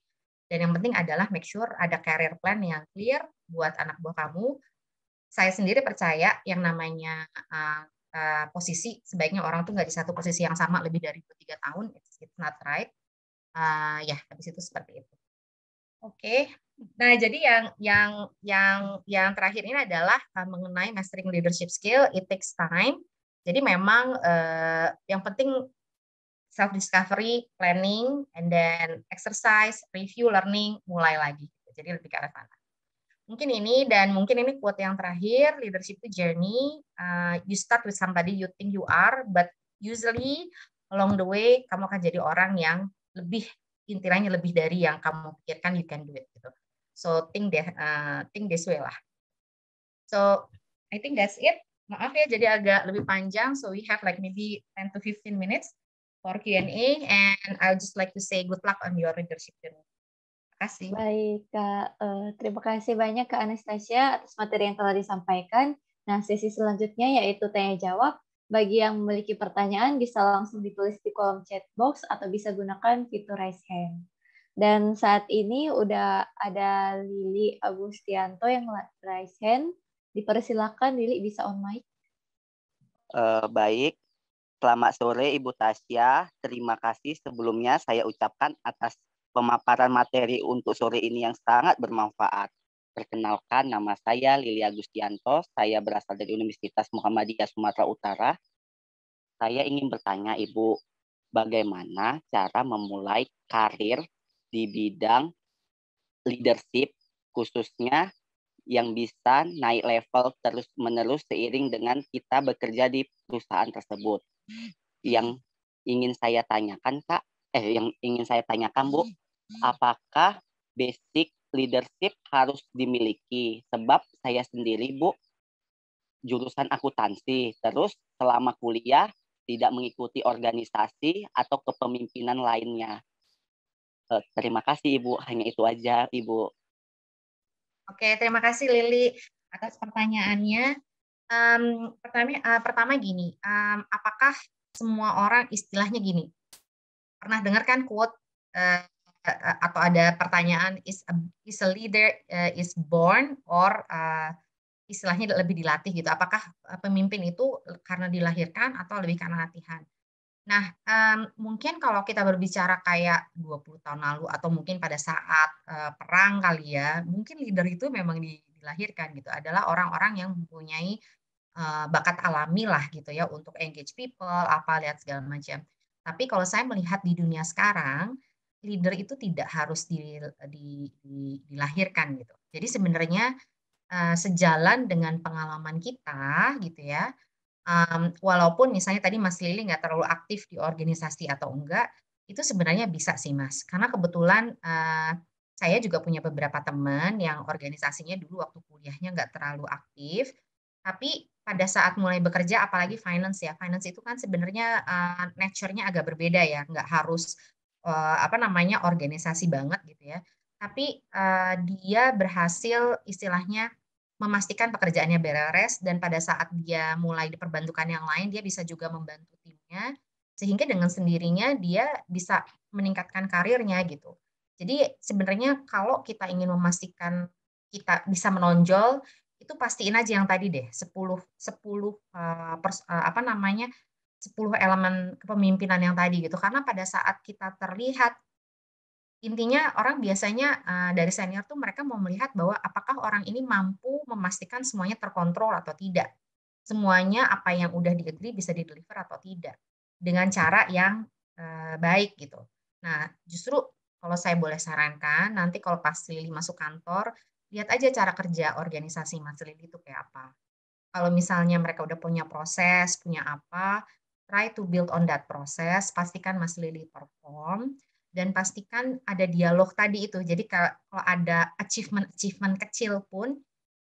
dan yang penting adalah make sure ada career plan yang clear buat anak buah kamu. Saya sendiri percaya yang namanya posisi, sebaiknya orang tuh nggak di satu posisi yang sama lebih dari 2-3 tahun, it's not right. Ya, habis itu seperti itu. Oke. Nah, jadi yang terakhir ini adalah mengenai mastering leadership skill, it takes time. Jadi memang yang penting self discovery, planning, and then exercise, review, learning, mulai lagi. Jadi lebih ke arah sana. Mungkin ini, dan mungkin ini quote yang terakhir, leadership itu journey. You start with somebody you think you are, but usually along the way kamu akan jadi orang yang lebih, intinya lebih dari yang kamu pikirkan, you can do it gitu. So think this way lah. So I think that's it. Maaf ya, jadi agak lebih panjang. So we have like maybe 10 to 15 minutes for Q&A, and I'll just like to say good luck on your leadership journey. Terima kasih.
Baik, Kak. Terima kasih banyak Kak Anastasia atas materi yang telah disampaikan. Nah, sesi selanjutnya yaitu tanya-jawab. Bagi yang memiliki pertanyaan, bisa langsung ditulis di kolom chat box atau bisa gunakan fitur raise hand. Dan saat ini udah ada Lili Agustianto yang raise hand. Dipersilakan, Lili bisa on mic.
Baik, selamat sore Ibu Tasya. Terima kasih sebelumnya saya ucapkan atas pemaparan materi untuk sore ini yang sangat bermanfaat. Perkenalkan, nama saya Lili Agustianto. Saya berasal dari Universitas Muhammadiyah Sumatera Utara. Saya ingin bertanya, Ibu, bagaimana cara memulai karir di bidang leadership, khususnya yang bisa naik level terus-menerus seiring dengan kita bekerja di perusahaan tersebut. Yang ingin saya tanyakan, Bu, apakah basic leadership harus dimiliki? Sebab saya sendiri, Bu, jurusan akuntansi, terus selama kuliah tidak mengikuti organisasi atau kepemimpinan lainnya. Terima kasih, Ibu. Hanya itu aja, Ibu.
Oke, terima kasih Lili atas pertanyaannya. Pertama gini, apakah semua orang istilahnya gini? Pernah dengar kan quote atau ada pertanyaan is a leader is born or istilahnya lebih dilatih gitu? Apakah pemimpin itu karena dilahirkan atau lebih karena latihan? Nah, mungkin kalau kita berbicara kayak 20 tahun lalu atau mungkin pada saat perang kali ya, mungkin leader itu memang dilahirkan gitu, adalah orang-orang yang mempunyai bakat alami lah gitu ya untuk engage people, apa lihat segala macam. Tapi kalau saya melihat di dunia sekarang, leader itu tidak harus dilahirkan gitu. Jadi sebenarnya sejalan dengan pengalaman kita gitu ya, walaupun misalnya tadi Mas Lili nggak terlalu aktif di organisasi atau enggak, itu sebenarnya bisa sih Mas. Karena kebetulan saya juga punya beberapa teman yang organisasinya dulu waktu kuliahnya nggak terlalu aktif, tapi pada saat mulai bekerja, apalagi finance ya, finance itu kan sebenarnya nature-nya agak berbeda ya, nggak harus organisasi banget gitu ya. Tapi dia berhasil istilahnya memastikan pekerjaannya beres, dan pada saat dia mulai diperbantukan yang lain, dia bisa juga membantu timnya, sehingga dengan sendirinya dia bisa meningkatkan karirnya gitu. Jadi sebenarnya kalau kita ingin memastikan kita bisa menonjol, itu pastiin aja yang tadi deh, 10 elemen kepemimpinan yang tadi gitu. Karena pada saat kita terlihat, intinya orang biasanya dari senior tuh mereka mau melihat bahwa apakah orang ini mampu memastikan semuanya terkontrol atau tidak. Semuanya apa yang udah di-agree bisa di-deliver atau tidak. Dengan cara yang baik gitu. Nah, justru kalau saya boleh sarankan, nanti kalau pas Lili masuk kantor, lihat aja cara kerja organisasi Mas Lili itu kayak apa. Kalau misalnya mereka udah punya proses, punya apa, try to build on that proses, pastikan Mas Lili perform, dan pastikan ada dialog tadi itu. Jadi kalau ada achievement kecil pun,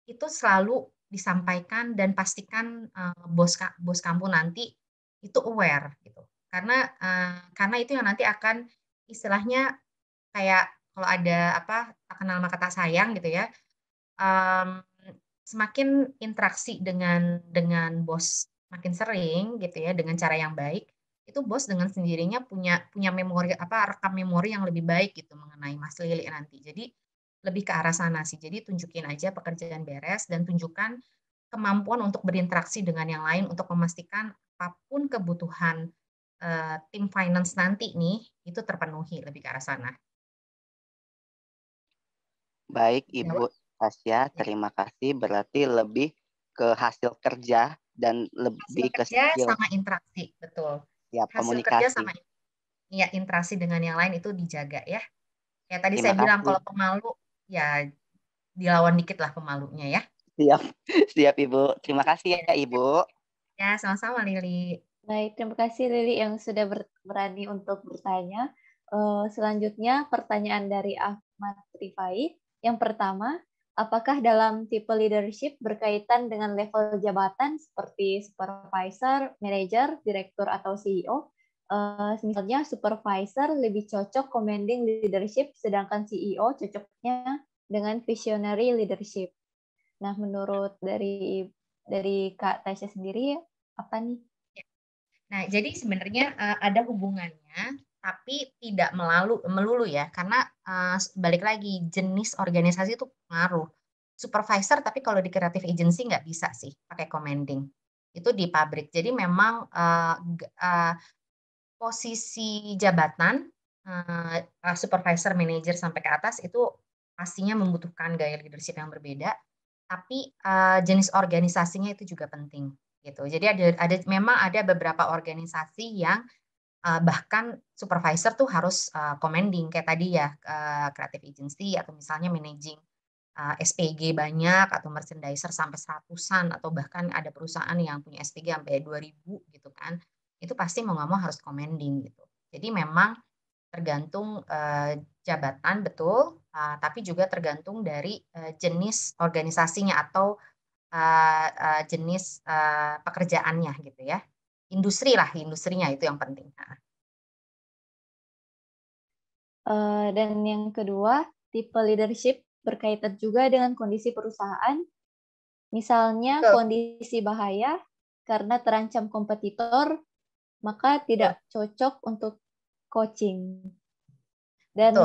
itu selalu disampaikan dan pastikan bos kamu nanti itu aware gitu. Karena itu yang nanti akan istilahnya kayak kalau ada tak kenal maka tak sayang gitu ya, mmm, semakin interaksi dengan bos makin sering gitu ya, dengan cara yang baik, itu bos dengan sendirinya punya memori rekam memori yang lebih baik gitu mengenai Mas Lili nanti. Jadi lebih ke arah sana sih. Jadi tunjukin aja pekerjaan beres dan tunjukkan kemampuan untuk berinteraksi dengan yang lain untuk memastikan apapun kebutuhan, tim finance nanti nih, itu terpenuhi, lebih ke arah sana.
Baik,
Jawab?
Ibu Tasya,
Ya.
terima kasih. Berarti lebih ke hasil kerja dan
Hasil
lebih ke
kerja
skill
sama interaksi, betul.
ya
Hasil kerja
komunikasi.
sama ya interaksi dengan yang lain itu dijaga ya. Kayak tadi
Terima
saya bilang
kasih.
kalau pemalu, ya dilawan dikit lah pemalunya ya.
Siap, siap Ibu. Terima kasih
Ya,
ya Ibu.
ya sama-sama Lili.
Baik, terima kasih Lili yang sudah berani untuk bertanya. Selanjutnya pertanyaan dari Ahmad Rifai. Yang pertama, apakah dalam tipe leadership berkaitan dengan level jabatan seperti supervisor, manager, direktur, atau CEO? Misalnya supervisor lebih cocok commanding leadership, sedangkan CEO cocoknya dengan visionary leadership. Nah, menurut dari Kak Tasya sendiri, apa nih?
Nah, jadi sebenarnya ada hubungannya, tapi tidak melulu ya, karena balik lagi jenis organisasi itu pengaruh. Supervisor, tapi kalau di creative agency nggak bisa sih pakai commanding. Itu di pabrik. Jadi memang posisi jabatan supervisor, manager sampai ke atas itu pastinya membutuhkan gaya leadership yang berbeda, tapi jenis organisasinya itu juga penting gitu. Jadi memang ada beberapa organisasi yang bahkan supervisor tuh harus commanding kayak tadi ya, creative agency atau misalnya managing SPG banyak atau merchandiser sampai seratusan atau bahkan ada perusahaan yang punya SPG sampai 2.000 gitu kan. Itu pasti mau nggak mau harus commanding gitu. Jadi memang tergantung jabatan betul, tapi juga tergantung dari jenis organisasinya atau jenis pekerjaannya gitu ya. Industrinya itu yang penting.
Dan yang kedua, tipe leadership berkaitan juga dengan kondisi perusahaan. Misalnya
Betul,
kondisi bahaya karena terancam kompetitor, maka
betul,
tidak cocok untuk coaching.
betul.
Dan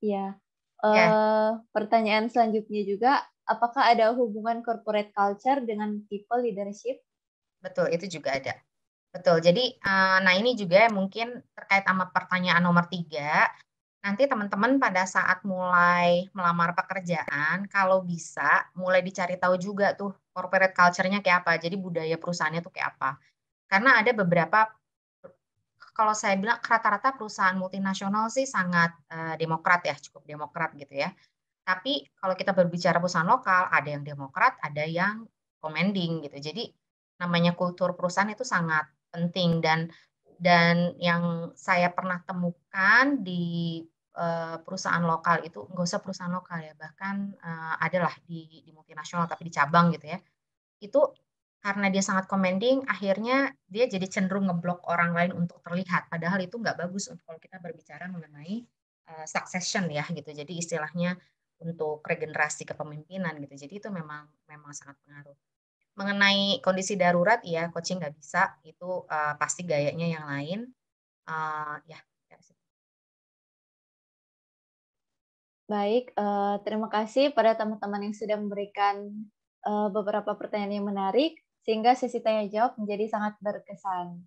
ya,
Ya,
pertanyaan selanjutnya juga, apakah ada hubungan corporate culture dengan tipe leadership?
betul itu juga ada. Betul. Jadi, nah ini juga mungkin terkait sama pertanyaan nomor 3. Nanti teman-teman pada saat mulai melamar pekerjaan, kalau bisa mulai dicari tahu juga tuh corporate culture-nya kayak apa, jadi budaya perusahaannya tuh kayak apa. Karena ada beberapa, kalau saya bilang rata-rata perusahaan multinasional sih sangat, demokrat ya, cukup demokrat gitu ya. Tapi kalau kita berbicara perusahaan lokal, ada yang demokrat, ada yang commanding gitu. Jadi namanya kultur perusahaan itu sangat penting dan yang saya pernah temukan di perusahaan lokal itu, nggak usah perusahaan lokal ya, bahkan adalah di multinasional tapi di cabang gitu ya. Itu karena dia sangat commanding, akhirnya dia jadi cenderung ngeblok orang lain untuk terlihat. Padahal itu nggak bagus untuk kalau kita berbicara mengenai succession ya gitu. Jadi istilahnya untuk regenerasi kepemimpinan gitu. Jadi itu memang memang sangat pengaruh. Mengenai kondisi darurat, ya coaching nggak bisa, itu pasti gayanya yang lain. Ya, dari situ.
Baik, terima kasih pada teman-teman yang sudah memberikan beberapa pertanyaan yang menarik, sehingga sesi tanya jawab menjadi sangat berkesan.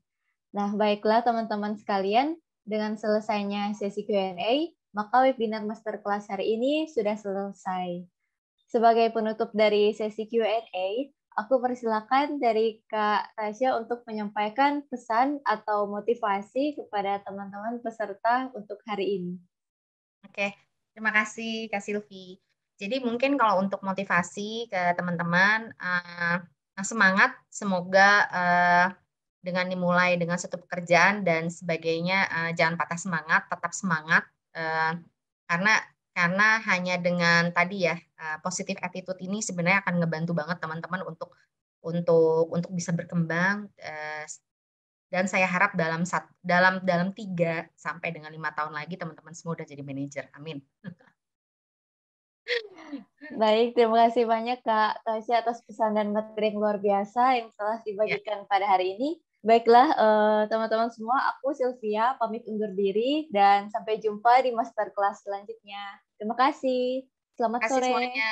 Nah, baiklah teman-teman sekalian, dengan selesainya sesi Q&A, maka webinar masterclass hari ini sudah selesai. Sebagai penutup dari sesi Q&A, aku persilakan dari Kak Tasya untuk menyampaikan pesan atau motivasi kepada teman-teman peserta untuk hari ini.
Oke, terima kasih Kak Silvi. Jadi mungkin kalau untuk motivasi ke teman-teman, semangat, semoga dengan dimulai dengan satu pekerjaan dan sebagainya, jangan patah semangat, tetap semangat, karena Karena hanya dengan tadi ya, positive attitude ini sebenarnya akan ngebantu banget teman-teman untuk bisa berkembang, dan saya harap dalam 3 sampai dengan 5 tahun lagi teman-teman semua udah jadi manajer. Amin.
Baik, terima kasih banyak Kak Tasya atas pesan dan materi yang luar biasa yang telah
Ya,
dibagikan pada hari ini. Baiklah, teman-teman semua, aku Sylvia pamit undur diri dan sampai jumpa di masterclass selanjutnya. Terima kasih. Selamat
kasih
sore.
semuanya.